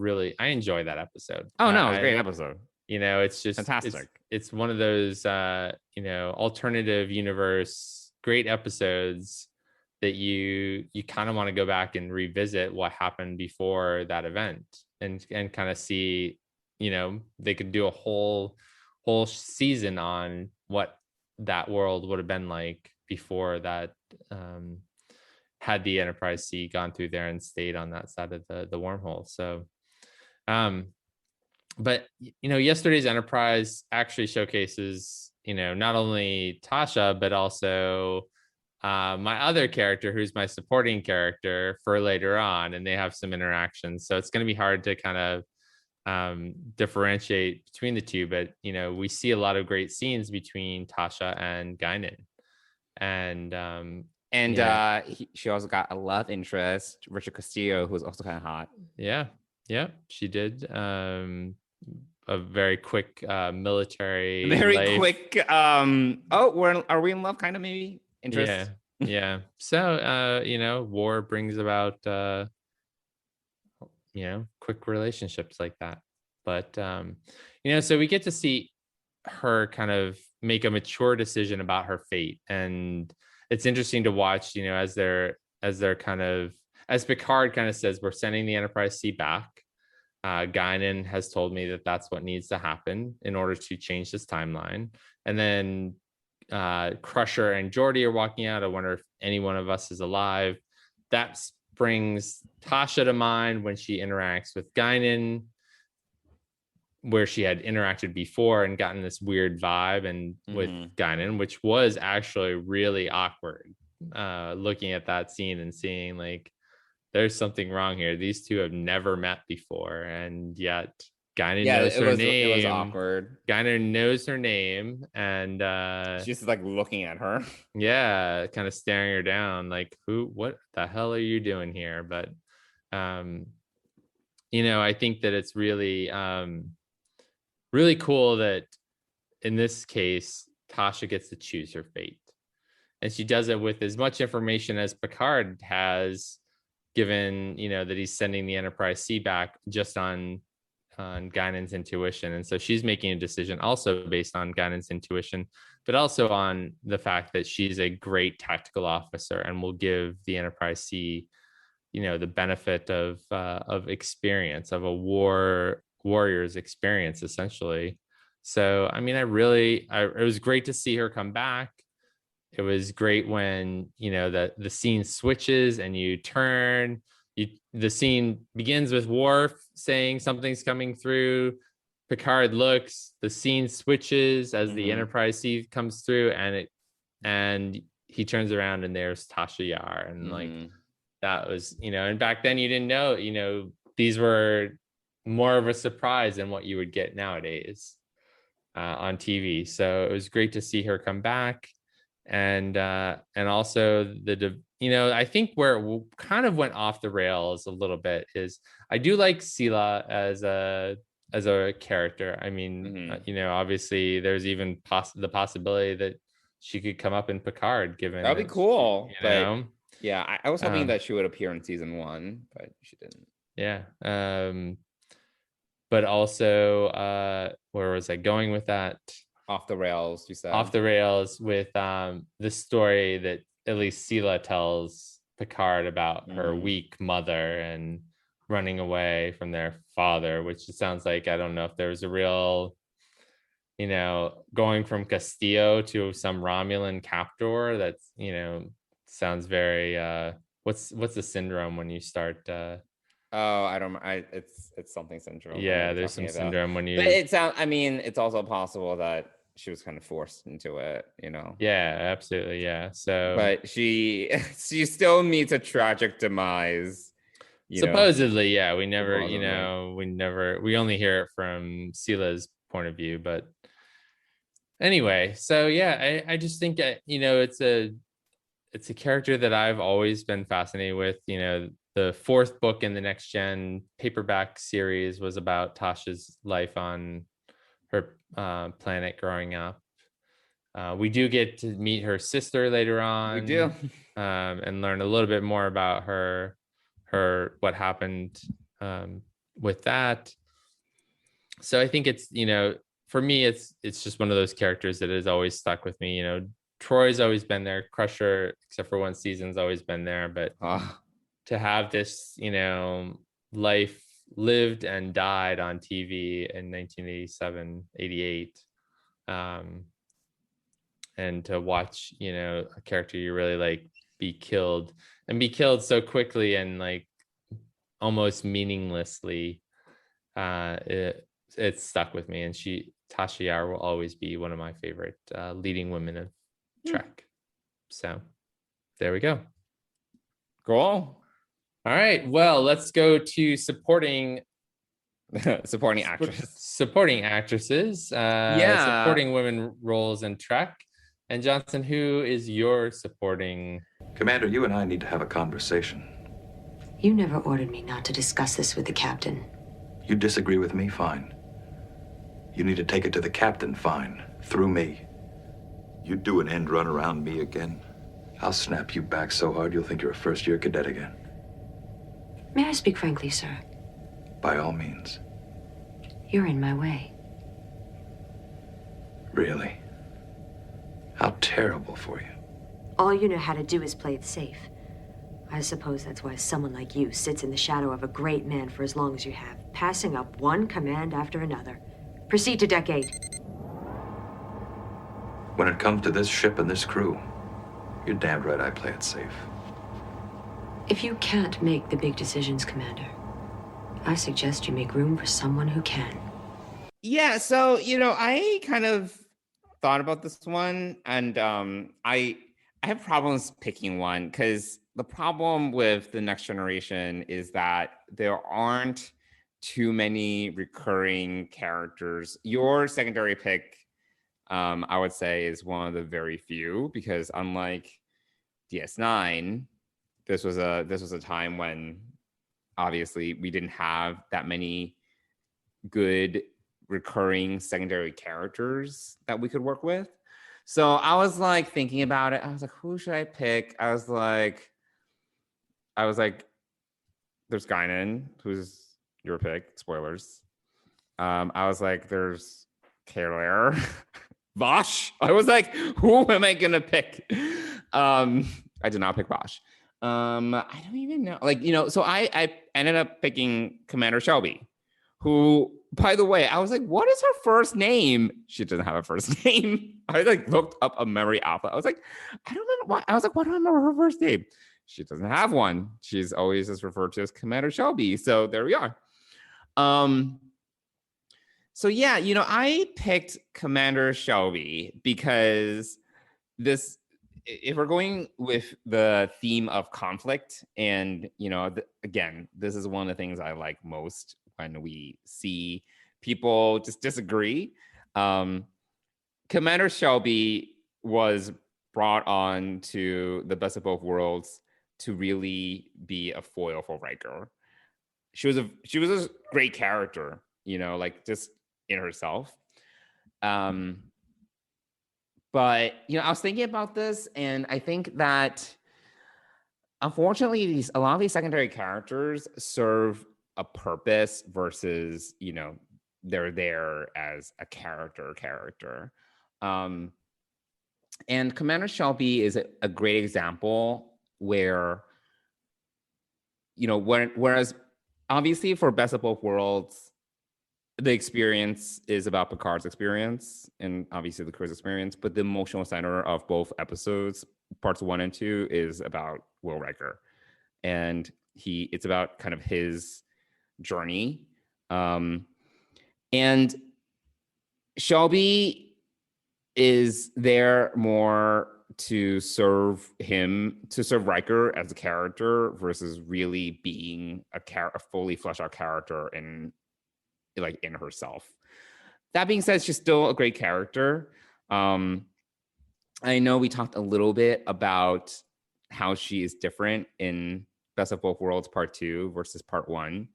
enjoy that episode. Oh no, it was a great episode. It's just fantastic. It's one of those alternative universe great episodes that you kind of want to go back and revisit what happened before that event, and kind of see, they could do a whole season on what that world would have been like before that, had the Enterprise C gone through there and stayed on that side of the wormhole. So, but yesterday's Enterprise actually showcases, not only Tasha, but also my other character, who's my supporting character, for later on, and they have some interactions. So it's going to be hard to kind of differentiate between the two. But we see a lot of great scenes between Tasha and Guinan, and she also got a love interest, Richard Castillo, who was also kind of hot. Yeah, she did. A very quick military. Quick. Are we in love? Kind of, maybe interest. Yeah. So war brings about quick relationships like that. But so we get to see her kind of make a mature decision about her fate, and it's interesting to watch, as they're kind of, as Picard kind of says, we're sending the Enterprise C back. Guinan has told me that that's what needs to happen in order to change this timeline. And then Crusher and Geordi are walking out. I wonder if any one of us is alive. That brings Tasha to mind when she interacts with Guinan, where she had interacted before and gotten this weird vibe and with Guinan, which was actually really awkward. Looking at that scene and seeing like there's something wrong here. These two have never met before, and yet Guinan knows her name. It was awkward. Guinan knows her name, and she's like looking at her. Yeah, kind of staring her down, like, what the hell are you doing here? But I think that it's really really cool that in this case Tasha gets to choose her fate, and she does it with as much information as Picard has, given that he's sending the Enterprise C back just on Guinan's intuition. And so she's making a decision also based on Guinan's intuition, but also on the fact that she's a great tactical officer and will give the Enterprise C the benefit of experience, of a warrior's experience, essentially. So I mean, it was great to see her come back. It was great when the scene switches and you turn. The scene begins with Worf saying something's coming through. Picard looks. The scene switches as the Enterprise C comes through, and he turns around and there's Tasha Yar, and like that was And back then you didn't know. These were more of a surprise than what you would get nowadays on TV. So it was great to see her come back. And also I think where it kind of went off the rails a little bit is I do like Sela as a character. I mean, obviously there's even the possibility that she could come up in Picard, given that'd be cool. I was hoping that she would appear in season 1, but she didn't. Yeah. But also, where was I going with that? Off the rails, you said. Off the rails with the story that at least Sela tells Picard about her weak mother and running away from their father, which it sounds like, I don't know if there was a real, going from Castillo to some Romulan captor. That's, sounds very, what's the syndrome when you start, it's something syndrome. Yeah, there's some syndrome when you. But it's also possible that she was kind of forced into it, Yeah, absolutely, yeah. So, but she still meets a tragic demise. Supposedly, yeah. We never, we only hear it from Sela's point of view. But anyway, so yeah, I just think it's a character that I've always been fascinated with. The 4th book in the Next Gen paperback series was about Tasha's life on her planet growing up. We do get to meet her sister later on. We do. And learn a little bit more about her what happened with that. So I think it's, for me, it's just one of those characters that has always stuck with me. Troy's always been there. Crusher, except for one season's always been there. But to have this, life lived and died on TV in 1987, 88, and to watch, a character you really like be killed so quickly and like almost meaninglessly, it stuck with me. And Tasha Yar will always be one of my favorite leading women of Trek. So there we go. Cool. All right. Well, let's go to supporting actresses. Supporting actresses. Supporting women roles in Trek. And Johnson, who is your supporting? Commander, you and I need to have a conversation. You never ordered me not to discuss this with the captain. You disagree with me, fine. You need to take it to the captain, fine. Through me. You do an end run around me again, I'll snap you back so hard you'll think you're a first-year cadet again. May I speak frankly, sir? By all means. You're in my way. Really? How terrible for you. All you know how to do is play it safe. I suppose that's why someone like you sits in the shadow of a great man for as long as you have, passing up one command after another. Proceed to deck 8. When it comes to this ship and this crew, you're damned right I play it safe. If you can't make the big decisions, Commander, I suggest you make room for someone who can. Yeah, so, I kind of thought about this one, and I have problems picking one, because the problem with The Next Generation is that there aren't too many recurring characters. Your secondary pick, I would say, is one of the very few, because unlike DS9, this was a time when obviously we didn't have that many good recurring secondary characters that we could work with. So I was like thinking about it. I was like, who should I pick? I was like, there's Guinan, who's your pick. Spoilers. I was like, there's Kaler, Vosh. I was like, who am I gonna pick? I did not pick Vosh. I don't even know. So I ended up picking Commander Shelby, who, by the way, I was like, what is her first name? She doesn't have a first name. I looked up a memory alpha. I was like, I don't remember why. I was like, why do I remember her first name? She doesn't have one. She's always just referred to as Commander Shelby. So there we are. So yeah, I picked Commander Shelby because if we're going with the theme of conflict, and again, this is one of the things I like most when we see people just disagree. Commander Shelby was brought on to the Best of Both Worlds to really be a foil for Riker. She was a great character, just in herself. But I was thinking about this, and I think that unfortunately a lot of these secondary characters serve a purpose versus they're there as a character. And Commander Shelby is a great example where whereas obviously for Best of Both Worlds, the experience is about Picard's experience and obviously the crew's experience, but the emotional center of both episodes, parts 1 and 2, is about Will Riker, and it's about kind of his journey. And Shelby is there more to serve Riker as a character versus really being a fully fleshed out character in herself. That being said, she's still a great character. I know we talked a little bit about how she is different in Best of Both Worlds Part 2 versus Part 1.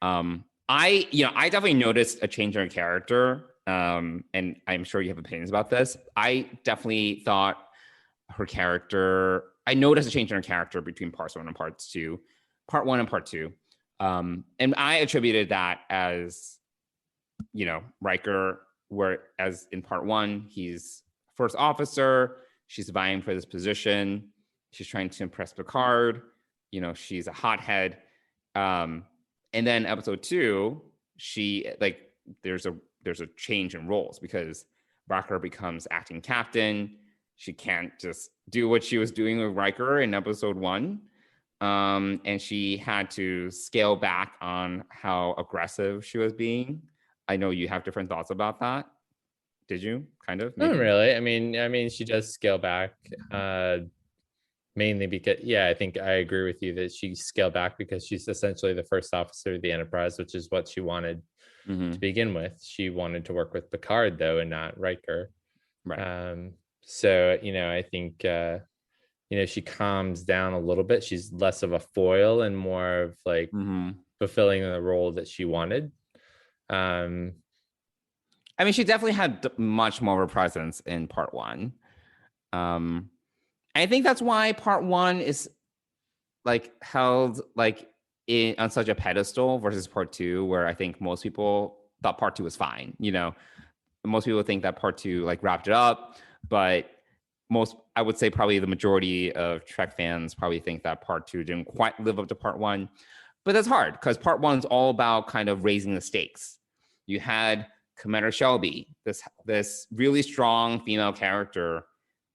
I definitely noticed a change in her character, and I'm sure you have opinions about this. I definitely thought her character, I noticed a change in her character between Part 1 and Part 2. And I attributed that as, Riker, whereas in Part 1, he's first officer, she's vying for this position, she's trying to impress Picard, she's a hothead. And then Episode 2, there's a change in roles because Riker becomes acting captain. She can't just do what she was doing with Riker in Episode 1. And she had to scale back on how aggressive she was being. I know you have different thoughts about that. Did you? Kind of? Maybe? Not really. I mean, she does scale back, mainly because, I think I agree with you that she scaled back because she's essentially the first officer of the Enterprise, which is what she wanted to begin with. She wanted to work with Picard, though, and not Riker. Right. So, I think, she calms down a little bit. She's less of a foil and more of fulfilling the role that she wanted. She definitely had much more of a presence in Part 1. I think that's why Part 1 is held on such a pedestal versus Part 2, where I think most people thought part 2 was fine. Most people think that part 2 like wrapped it up, but I would say probably the majority of Trek fans probably think that part 2 didn't quite live up to part 1. But that's hard because part 1 is all about kind of raising the stakes. You had Commander Shelby, this really strong female character,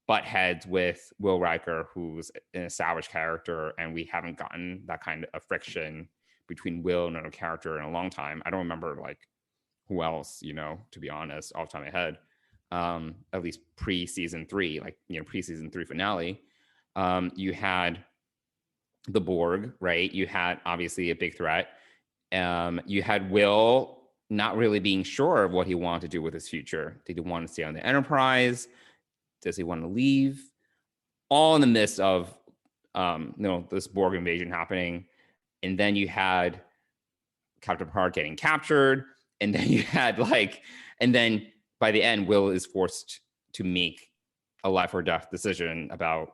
butt heads with Will Riker, who's an established character, and we haven't gotten that kind of friction between Will and another character in a long time. I don't remember like who else, to be honest, off the top of my head, at least pre-season 3, pre-season 3 finale. You had the Borg, right? You had obviously a big threat. You had Will not really being sure of what he wanted to do with his future. Did he want to stay on the Enterprise? Does he want to leave? All in the midst of this Borg invasion happening. And then you had Captain Picard getting captured. And then you had and then by the end, Will is forced to make a life or death decision about,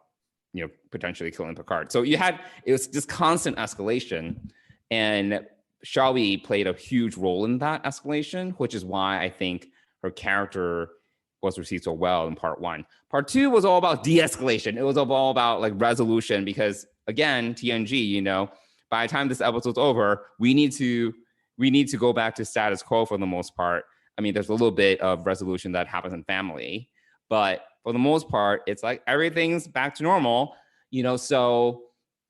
potentially killing Picard. So it was this constant escalation, and Shelby played a huge role in that escalation, which is why I think her character was received so well in part 1. Part 2 was all about de-escalation. It was all about resolution, because again, TNG, by the time this episode's over, we need to go back to status quo for the most part. I mean, there's a little bit of resolution that happens in family, but for the most part, it's like everything's back to normal, so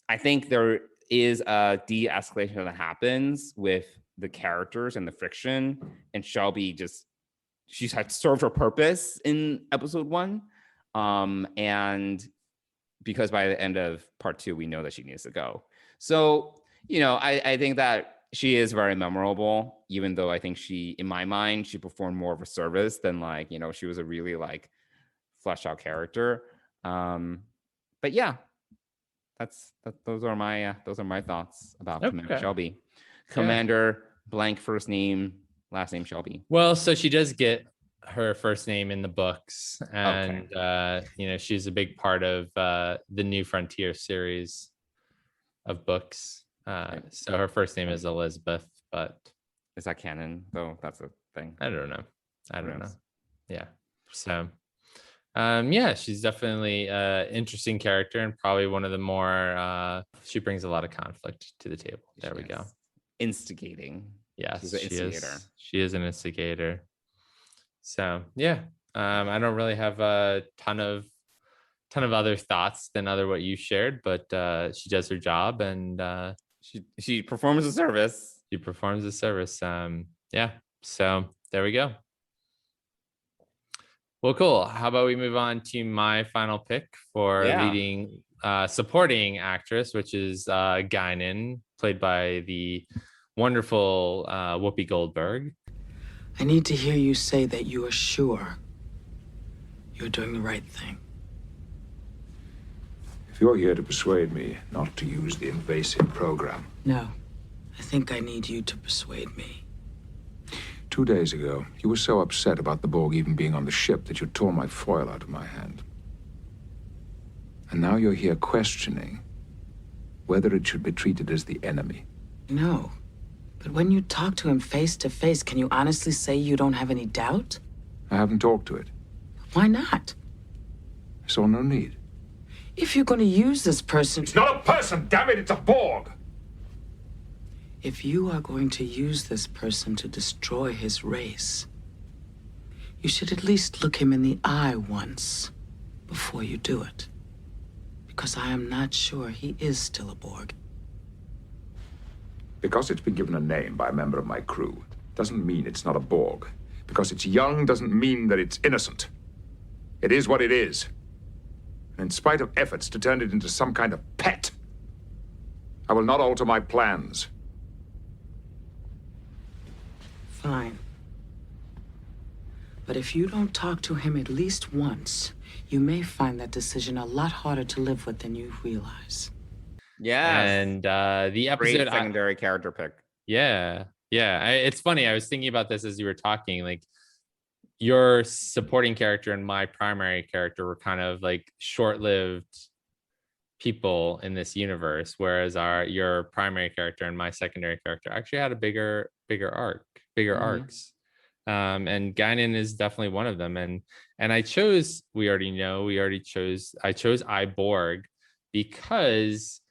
I think there is a de-escalation that happens with the characters and the friction, and Shelby she's had served her purpose in episode 1. And because by the end of part 2, we know that she needs to go. So, I think that she is very memorable, even though I think in my mind, she performed more of a service than she was a really fleshed out character. But yeah, those are my thoughts about Commander Shelby. Commander blank first name, last name Shelby. Well, so she does get her first name in the books, and she's a big part of the New Frontier series of books. So her first name is Elizabeth, but is that canon though? That's a thing. I don't know. Yeah. So she's definitely an interesting character, and probably one of the more she brings a lot of conflict to the table. There we go. Instigating. Yes, she's an instigator. She is an instigator. So yeah, I don't really have a ton of other thoughts than what you shared, but she does her job, and she performs a service. She performs a service. Yeah. So there we go. Well, cool. How about we move on to my final pick for leading supporting actress, which is Guinan, played by the wonderful Whoopi Goldberg. I need to hear you say that you are sure you're doing the right thing. If you're here to persuade me not to use the invasive program. No, I think I need you to persuade me. 2 days ago, you were so upset about the Borg even being on the ship that you tore my foil out of my hand. And now you're here questioning whether it should be treated as the enemy. No, but when you talk to him face to face, can you honestly say you don't have any doubt? I haven't talked to it. Why not? I saw no need. If you're going to use this person... It's not a person, damn it, it's a Borg! If you are going to use this person to destroy his race, you should at least look him in the eye once before you do it. Because I am not sure he is still a Borg. Because it's been given a name by a member of my crew doesn't mean it's not a Borg. Because it's young doesn't mean that it's innocent. It is what it is. And in spite of efforts to turn it into some kind of pet, I will not alter my plans. Fine. But if you don't talk to him at least once, you may find that decision a lot harder to live with than you realize. Yeah. And the episode... Great secondary character pick. Yeah. It's funny. I was thinking about this as you were talking. Like, your supporting character and my primary character were kind of like short-lived people in this universe, whereas your primary character and my secondary character actually had a bigger arc, arcs. And Guinan is definitely one of them. And I chose, I chose Iborg because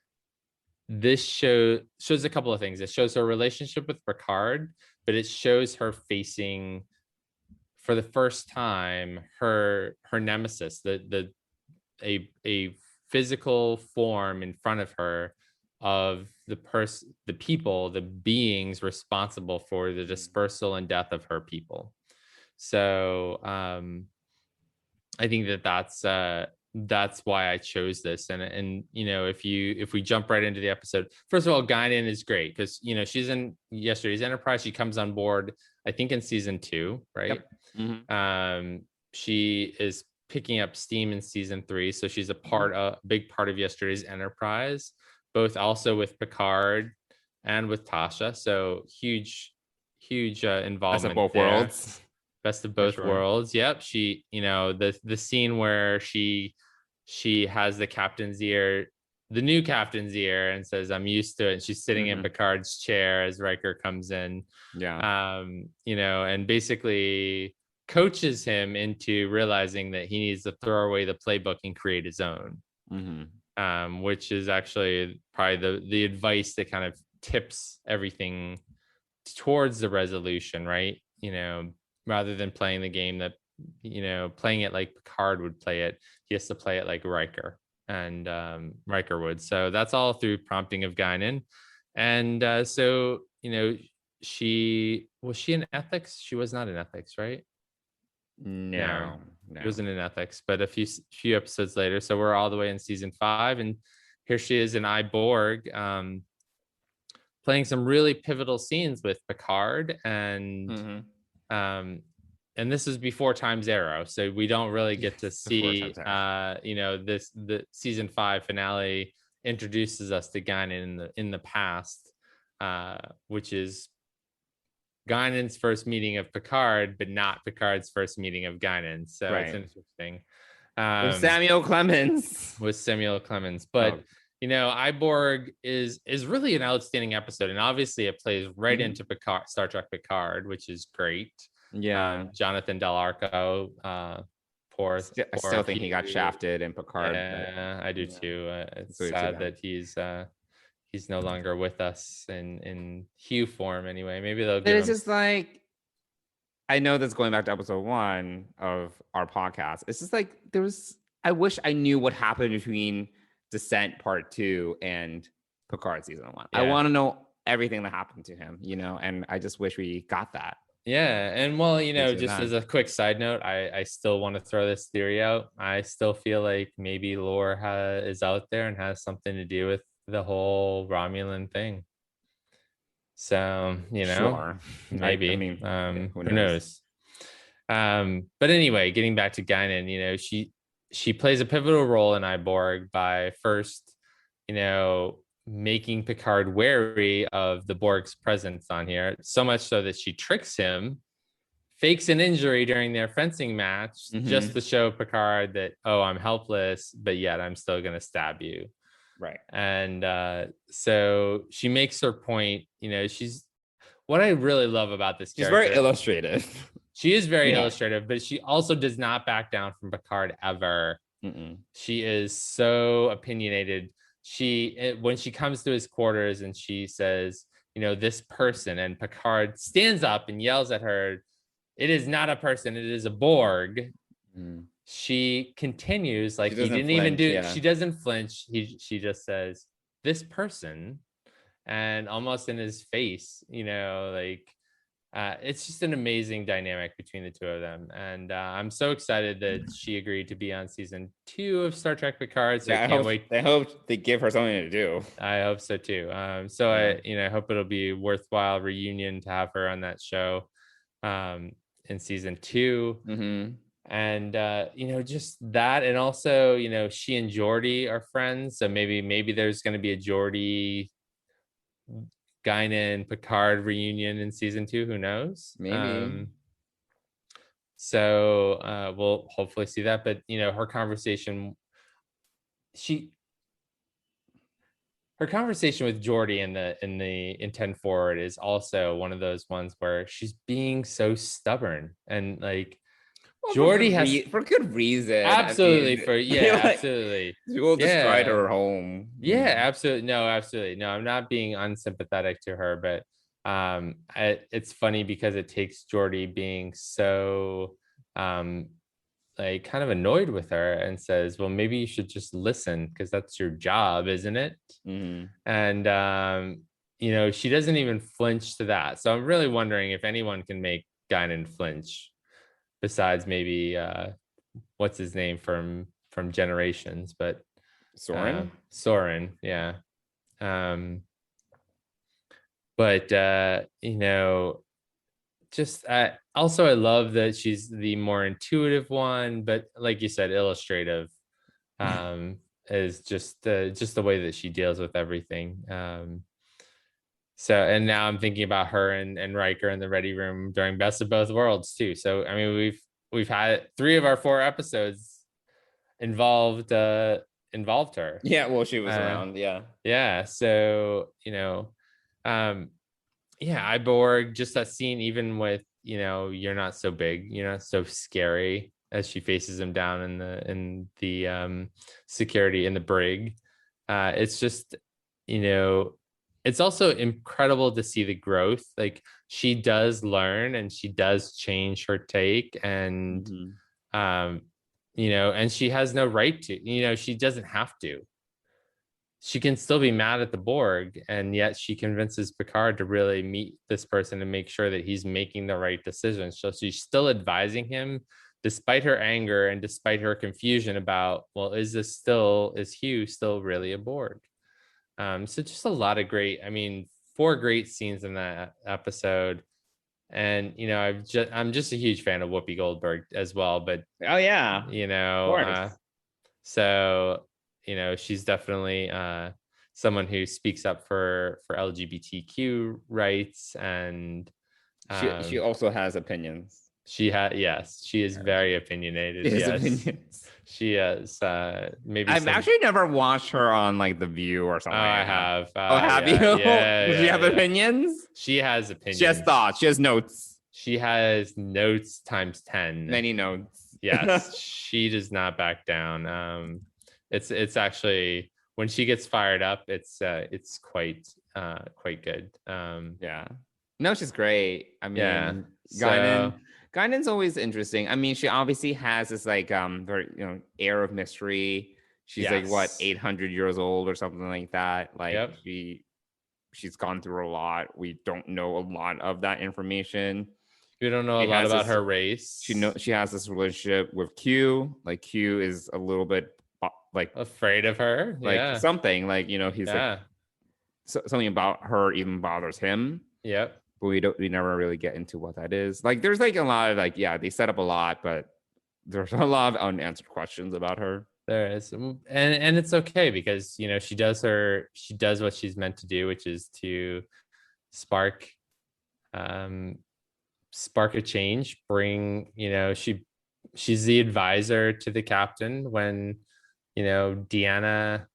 this show shows a couple of things. It shows her relationship with Picard, but it shows her facing, for the first time, her nemesis, a physical form in front of her of the people, the beings responsible for the dispersal and death of her people. So I think that's why I chose this. And if we jump right into the episode, first of all, Guinan is great because she's in yesterday's Enterprise. She comes on board, I think, in season 2, right? Yep. She is picking up steam in season 3, so she's a big part of yesterday's Enterprise, both also with Picard and with Tasha. So huge involvement. Best of both worlds. Best of both worlds. Yep. She, the scene where she has the captain's ear, the new captain's ear, and says, "I'm used to it." And she's sitting in Picard's chair as Riker comes in. Yeah. And basically coaches him into realizing that he needs to throw away the playbook and create his own. Which is actually probably the advice that kind of tips everything towards the resolution, right? Rather than playing the game that, playing it like Picard would play it, he has to play it like Riker and Riker would. So that's all through prompting of Guinan. And so, was she in ethics? She was not in ethics, right? No. It wasn't in ethics, but a few episodes later. So we're all the way in season 5, and here she is in Iborg, playing some really pivotal scenes with Picard, and this is before Time's Arrow, so we don't really get to see the season 5 finale introduces us to Guinan in the past, which is Guinan's first meeting of Picard, but not Picard's first meeting of Guinan. So it's interesting. With Samuel Clemens. But Iborg is really an outstanding episode, and obviously it plays right into Star Trek Picard, which is great. Yeah, Jonathan Del Arco. I still think he got shafted in Picard. Yeah, I do too. It's sad that he's no longer with us in Hugh form anyway. Maybe they'll give him... just like, I know that's going back to episode 1 of our podcast. It's just like I wish I knew what happened between Descent Part 2 and Picard season 1. Yeah. I want to know everything that happened to him, and I just wish we got that. Yeah. And well, just as a quick side note, I still want to throw this theory out. I still feel like maybe Lore is out there and has something to do with the whole Romulan thing. So, sure. Maybe. Who knows? But anyway, getting back to Guinan, she plays a pivotal role in Iborg by first, making Picard wary of the Borg's presence on here, so much so that she tricks him, fakes an injury during their fencing match, just to show Picard that, oh, I'm helpless, but yet I'm still going to stab you. Right. And so she makes her point. She's, what I really love about this character, she's very illustrative. She is very illustrative, but she also does not back down from Picard ever. She is so opinionated. When she comes to his quarters and she says, this person, and Picard stands up and yells at her, "It is not a person, it is a Borg." She continues like he didn't even do. Yeah. She doesn't flinch. She just says, "This person," and almost in his face, it's just an amazing dynamic between the two of them. And I'm so excited that she agreed to be on season 2 of Star Trek Picard. So I can't wait. I hope they give her something to do. I hope so too. I hope it'll be a worthwhile reunion to have her on that show in season 2. And just that, and also she and Geordi are friends, so maybe there's going to be a Geordi Guinan Picard reunion in season 2. Who knows? Maybe. So we'll hopefully see that. But her conversation, her conversation with Geordi in 10 Forward is also one of those ones where she's being so stubborn and like Geordi has for good reason. Absolutely. I mean, Absolutely. People destroyed her home. Yeah, absolutely. No, absolutely. No, I'm not being unsympathetic to her, but it's funny because it takes Geordi being so like kind of annoyed with her and says, well, maybe you should just listen because that's your job, isn't it? And she doesn't even flinch to that. So I'm really wondering if anyone can make Guinan flinch besides maybe what's his name from Generations, but Soren, yeah. Just also I love that she's the more intuitive one, but like you said, illustrative is just the way that she deals with everything. So, and now I'm thinking about her and Riker in the ready room during Best of Both Worlds too. So, I mean, we've had 3 of our 4 episodes involved her. Yeah, well, she was around. Yeah. So, Iborg, just that scene, even with, you're not so big, you're not so scary, as she faces him down in the security in the brig. It's just, it's also incredible to see the growth. Like she does learn and she does change her take and, and she has no right to, she doesn't have to. She can still be mad at the Borg, and yet she convinces Picard to really meet this person and make sure that he's making the right decisions. So she's still advising him despite her anger and despite her confusion about, well, is Hugh still really a Borg? So just a lot of 4 great scenes in that episode. And, I'm just a huge fan of Whoopi Goldberg as well, but so she's definitely someone who speaks up for LGBTQ rights, and she also has opinions. She is very opinionated. She is. Maybe I've actually never watched her on like The View or something. I have. Have you? Does she have opinions? She has opinions. She has thoughts. She has notes. She has notes times 10. Many notes. Yes, she does not back down. It's actually, when she gets fired up, it's quite good. No, she's great. I mean, Guinan's always interesting. I mean, she obviously has this like very air of mystery. She's like what, 800 years old or something like that. Like she's gone through a lot. We don't know a lot of that information. We don't know a lot about her race. She has this relationship with Q. Like Q is a little bit like afraid of her, like something like he's like something about her even bothers him. But we never really get into what that is. Like there's like a lot of like they set up a lot, but there's a lot of unanswered questions about her. There is, and it's okay because she does what she's meant to do, which is to spark a change, bring she's the advisor to the captain when Deanna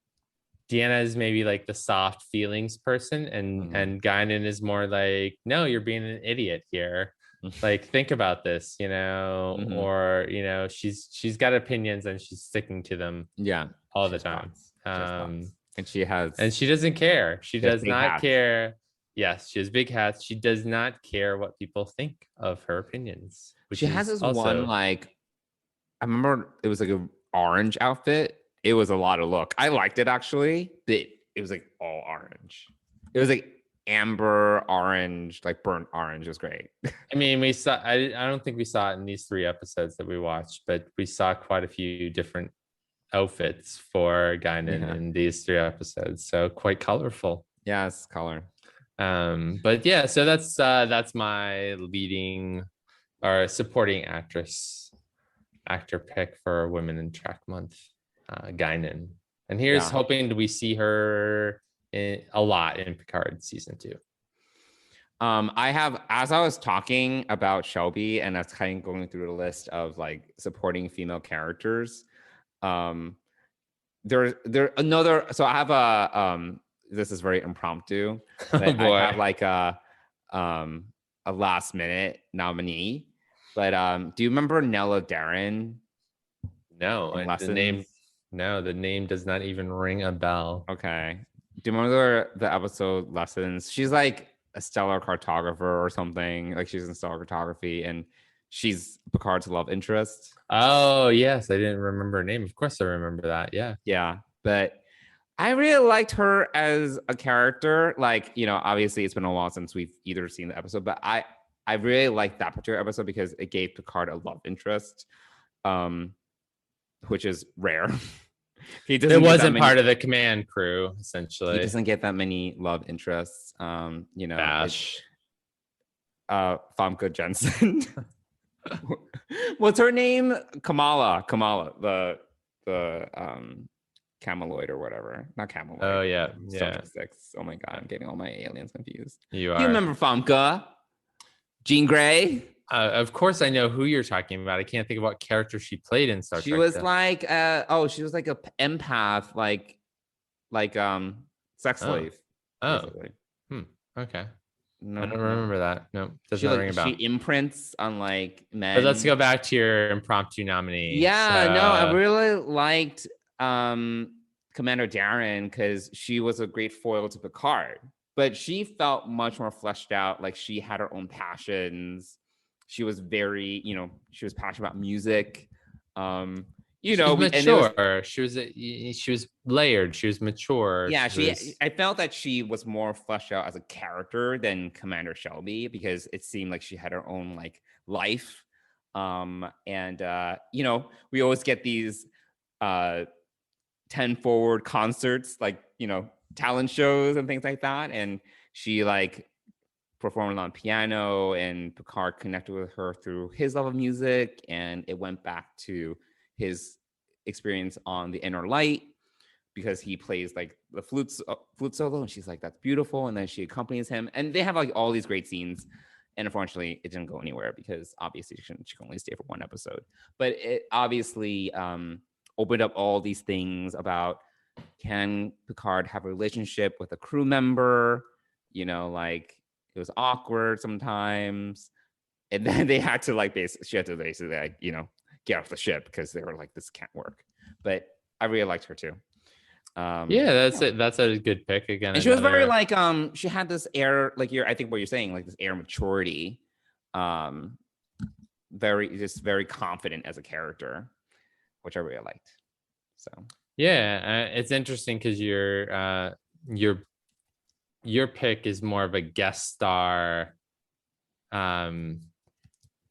is maybe like the soft feelings person, and Guinan is more like, no, you're being an idiot here. Like, think about this, or she's got opinions and she's sticking to them all the time. And she doesn't care. She does not care. Yes, she has big hats. She does not care what people think of her opinions. She has this one, like, I remember it was like an orange outfit. It was a lot of look. I liked it actually. It was like all orange. It was like amber orange, like burnt orange. It was great. I mean, we saw. I don't think we saw it in these 3 episodes that we watched, but we saw quite a few different outfits for Guinan in these 3 episodes. So quite colorful. Yeah, it's color. But yeah, so that's my leading or supporting actor pick for Women in Track Month. Guinan, and here's hoping we see her a lot in Picard season 2. I have, as I was talking about Shelby and I was kind of going through the list of like supporting female characters, there another. So I have this is very impromptu, but I have like a last minute nominee. But do you remember Nella Darren? No, and the name does not even ring a bell. Okay. Do you remember the episode Lessons? She's like a stellar cartographer or something. Like she's in stellar cartography, and she's Picard's love interest. Oh yes, I didn't remember her name. Of course I remember that. Yeah. Yeah. But I really liked her as a character. Like, you know, obviously it's been a while since we've either seen the episode, but I really liked that particular episode because it gave Picard a love interest, which is rare. It wasn't part of the command crew, essentially. He doesn't get that many love interests. You know, Bash. Famke Jensen. What's her name? Kamala, the Cameloid or whatever. Not Cameloid. Oh yeah. Oh my god, I'm getting all my aliens confused. You are. Do you remember Famke? Jean Grey? Of course I know who you're talking about. I can't think of what character she played in Star Trek. She was like she was like a empath, like sex slave. Basically. Okay. No, I don't remember that. No, doesn't ring a bell. She imprints on like men. But let's go back to your impromptu nominee. Yeah, no, I really liked Commander Darren because she was a great foil to Picard. But she felt much more fleshed out. Like she had her own passions. She was very, you know, she was passionate about music. You know, mature. She was layered. She was mature. Yeah, I felt that she was more fleshed out as a character than Commander Shelby because it seemed like she had her own like life. You know, we always get these 10 forward concerts, like, you know, talent shows and things like that. And she like performed on piano, and Picard connected with her through his love of music, and it went back to his experience on The Inner Light because he plays like the flute solo, and she's like, that's beautiful, and then she accompanies him, and they have like all these great scenes. And unfortunately it didn't go anywhere because obviously she can only stay for one episode, but it obviously opened up all these things about, can Picard have a relationship with a crew member? You know, like it was awkward sometimes, and then they had to like she had to basically like, you know, get off the ship because they were like, this can't work. But I really liked her too. That's a good pick again. And she was very like she had this air, like I think what you're saying, like this air of maturity, very confident as a character, which I really liked. So yeah, it's interesting because your pick is more of a guest star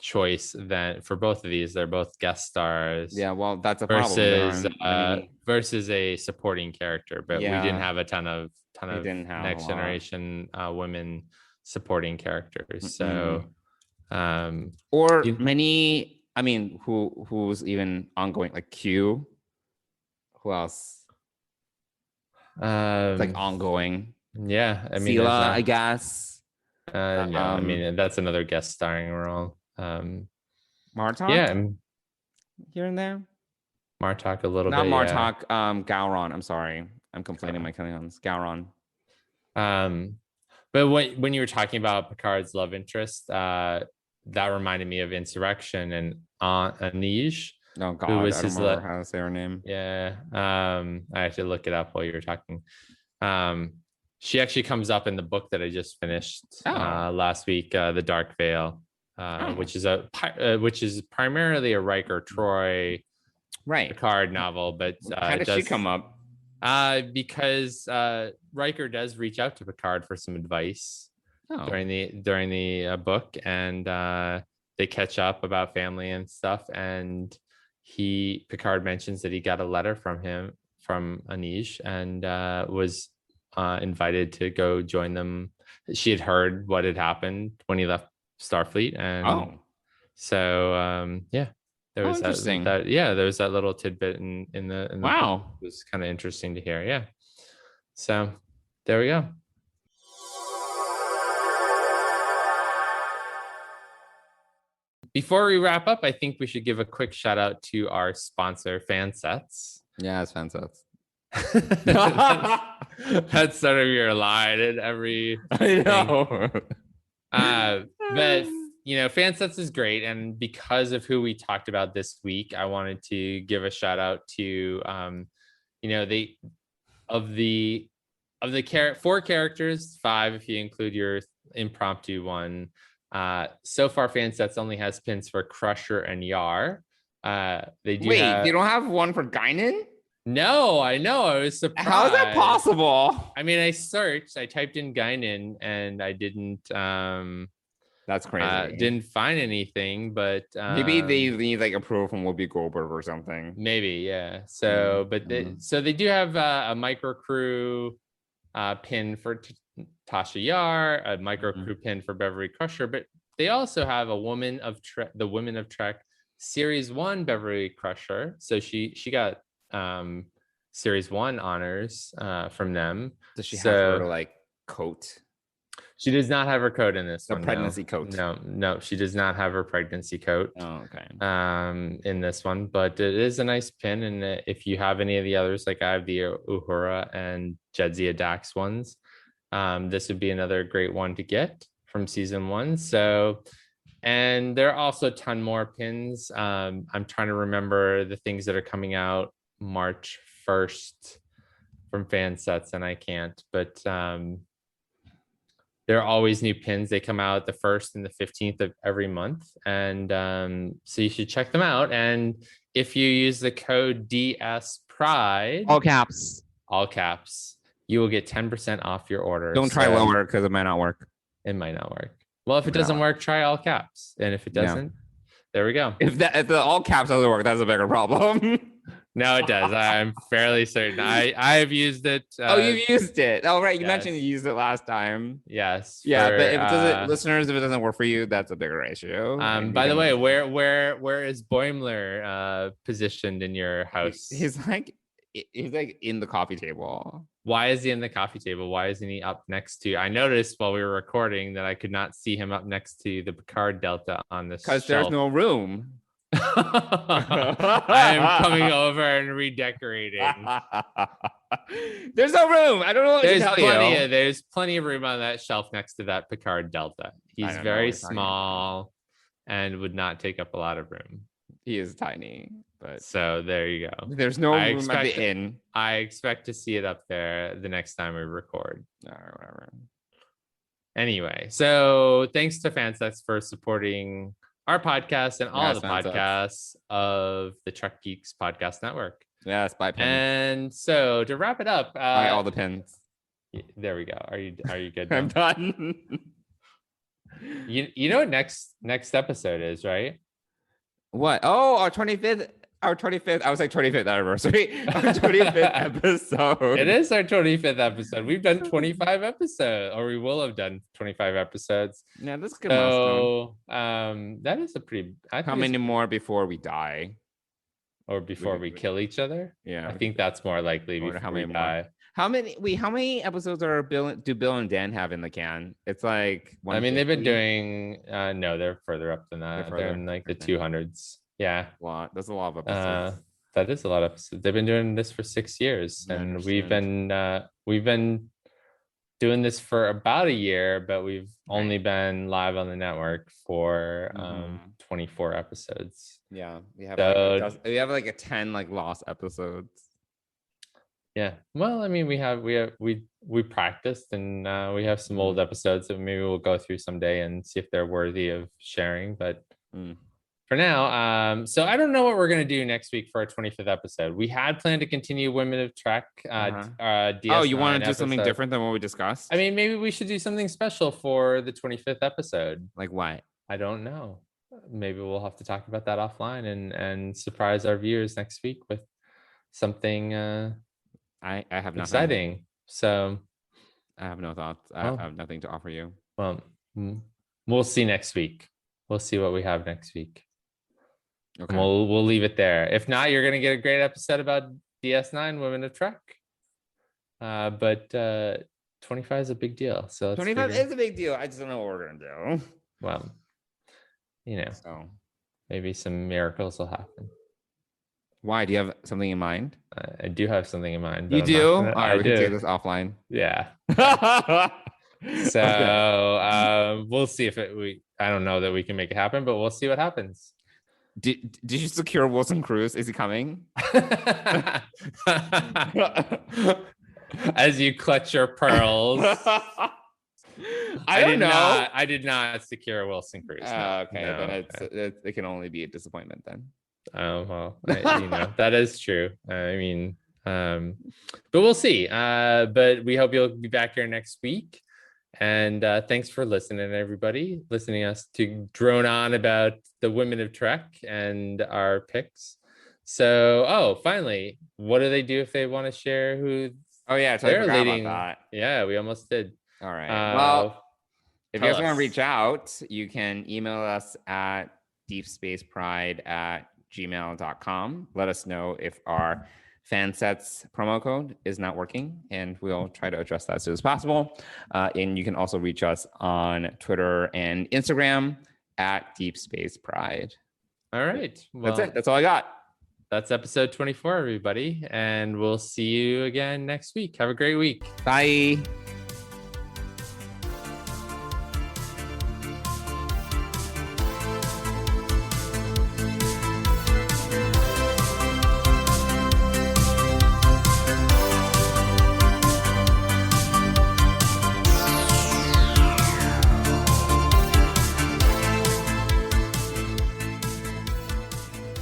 choice than for both of these. They're both guest stars. Yeah, well, that's a problem. Versus a supporting character, but we didn't have a ton of next generation women supporting characters. So many. I mean, who's even ongoing, like Q? Who else? Like ongoing. Yeah, I mean, Sela, I guess. No, I mean that's another guest starring role. Martok? Yeah, here and there. Martok a little Not bit. Not Martok. Gowron. I'm sorry, I'm complaining my Klingons. Gowron. But when you were talking about Picard's love interest, that reminded me of Insurrection and Aunt Anij. Oh God, I don't remember how to say her name. Yeah, I had to look it up while you were talking. She actually comes up in the book that I just finished last week, The Dark Veil, which is primarily a Riker Troy Picard novel. But how did she come up? Because Riker does reach out to Picard for some advice during the book, and they catch up about family and stuff. And Picard mentions that he got a letter from Anij, and was invited to go join them. She had heard what had happened when he left Starfleet, and so there was there was that little tidbit in the book. It was kind of interesting to hear. Yeah, so there we go. Before we wrap up, I think we should give a quick shout out to our sponsor, Fansets. Yeah, it's Fansets. That's sort of your line in every. I know. But Fansets is great, and because of who we talked about this week, I wanted to give a shout out to they of the 4 characters, 5 if you include your impromptu one. So far, Fansets only has pins for Crusher and Yar. They do. Wait, you don't have one for Guinan? No, I know. I was surprised. How is that possible? I mean, I typed in Guinan, and I didn't. That's crazy. Didn't find anything, but maybe they need like approval from Whoopi Goldberg or something. Maybe, yeah. So, but they do have a micro crew pin for Tasha Yar, a micro crew pin for Beverly Crusher, but they also have a the Women of Trek Series 1 Beverly Crusher. So she got Series 1 honors from them. Does she have her like coat? She does not have her coat in this one. Pregnancy coat. No, she does not have her pregnancy coat. Oh, okay. In this one, but it is a nice pin, and if you have any of the others, like I have the Uhura and Jadzia Dax ones, this would be another great one to get from season 1. So, and there are also a ton more pins. I'm trying to remember the things that are coming out March 1st from Fansets, and I can't, but there are always new pins. They come out the 1st and the 15th of every month. And so you should check them out. And if you use the code DSPRIDE, all caps, you will get 10% off your order. Don't try lower because it might not work. It might not work. Well, if it doesn't work, try all caps. And if it doesn't, there we go. If the all caps doesn't work, that's a bigger problem. No, it does. I'm fairly certain. I've used it. You've used it. Oh, right. You mentioned you used it last time. Yes. Yeah, but if it doesn't, listeners, if it doesn't work for you, that's a bigger issue. By the way, where is Boimler positioned in your house? He's like in the coffee table. Why is he in the coffee table? Why isn't he up next to? I noticed while we were recording that I could not see him up next to the Picard Delta on this. Because there's no room. I am coming over and redecorating. There's no room. I don't know what to tell you. There's plenty of room on that shelf next to that Picard Delta. He's very small and would not take up a lot of room. He is tiny, but so there you go. There's no room at the inn. I expect to see it up there the next time we record. All right, whatever. Anyway, so thanks to Fansets for supporting our podcast and all the podcasts of the Trek Geeks Podcast Network. Yes, buy pins. And so to wrap it up, buy all the pins. There we go. Are you good? I'm done. You know what next episode is, right? What? Oh, our 25th. I was like 25th anniversary. Our 25th episode. It is our 25th episode. We've done 25 episodes, or we will have done 25 episodes. Yeah, that's a good milestone. That is a pretty. How many more before we die? Or before we kill each other? Yeah, I think that's more likely before we die. How many episodes do Bill and Dan have in the can? It's like 150? I mean, they've been doing no, they're further up than that. They're in like the 200s. Yeah. That's a lot of episodes. That is a lot of episodes. They've been doing this for 6 years, and we've been doing this for about a year, but we've only been live on the network for 24 episodes. Yeah, we have like a 10 like lost episodes. Yeah, well, I mean, we practiced, and we have some old episodes that maybe we'll go through someday and see if they're worthy of sharing. But for now, so I don't know what we're gonna do next week for our 25th episode. We had planned to continue Women of Trek. DS9 you want to do something different than what we discussed? I mean, maybe we should do something special for the 25th episode. Like what? I don't know. Maybe we'll have to talk about that offline and surprise our viewers next week with something. I have nothing exciting. So I have no thoughts. I have nothing to offer you. Well, we'll see next week. We'll see what we have next week. Okay. We'll leave it there. If not, you're gonna get a great episode about DS9 Women of Trek. But 25 is a big deal. So 25 is a big deal. I just don't know what we're gonna do. Well, so maybe some miracles will happen. Why? Do you have something in mind? I do have something in mind. but You I'm do? not All gonna- right, I we can do. take this offline. Yeah. So Okay. we'll see if I don't know that we can make it happen, but we'll see what happens. Did you secure Wilson Cruz? Is he coming? As you clutch your pearls. I don't know. I did not secure Wilson Cruz. No, Okay, no. then it can only be a disappointment then. Oh, well, that is true. I mean, but we'll see. But we hope you'll be back here next week. And thanks for listening, everybody. Listening us to drone on about the women of Trek and our picks. So, finally, what do they do if they want to share who? Oh yeah, they're forgot leading. about that. Yeah, we almost did. All right. Well, if you tell guys want us. to reach out, you can email us at deepspacepride@gmail.com. Let us know if our Fansets promo code is not working, and we'll try to address that as soon as possible. And you can also reach us on Twitter and Instagram at Deep Space Pride. All right. Well, That's it. That's all I got. That's episode 24, everybody. And we'll see you again next week. Have a great week. Bye.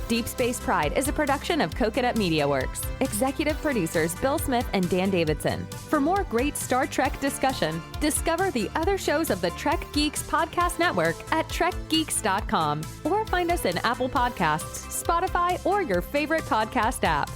Deep Space Pride is a production of Coconut Media Works. Executive producers Bill Smith and Dan Davidson. For more great Star Trek discussion, discover the other shows of the Trek Geeks Podcast Network at trekgeeks.com or find us in Apple Podcasts, Spotify, or your favorite podcast app.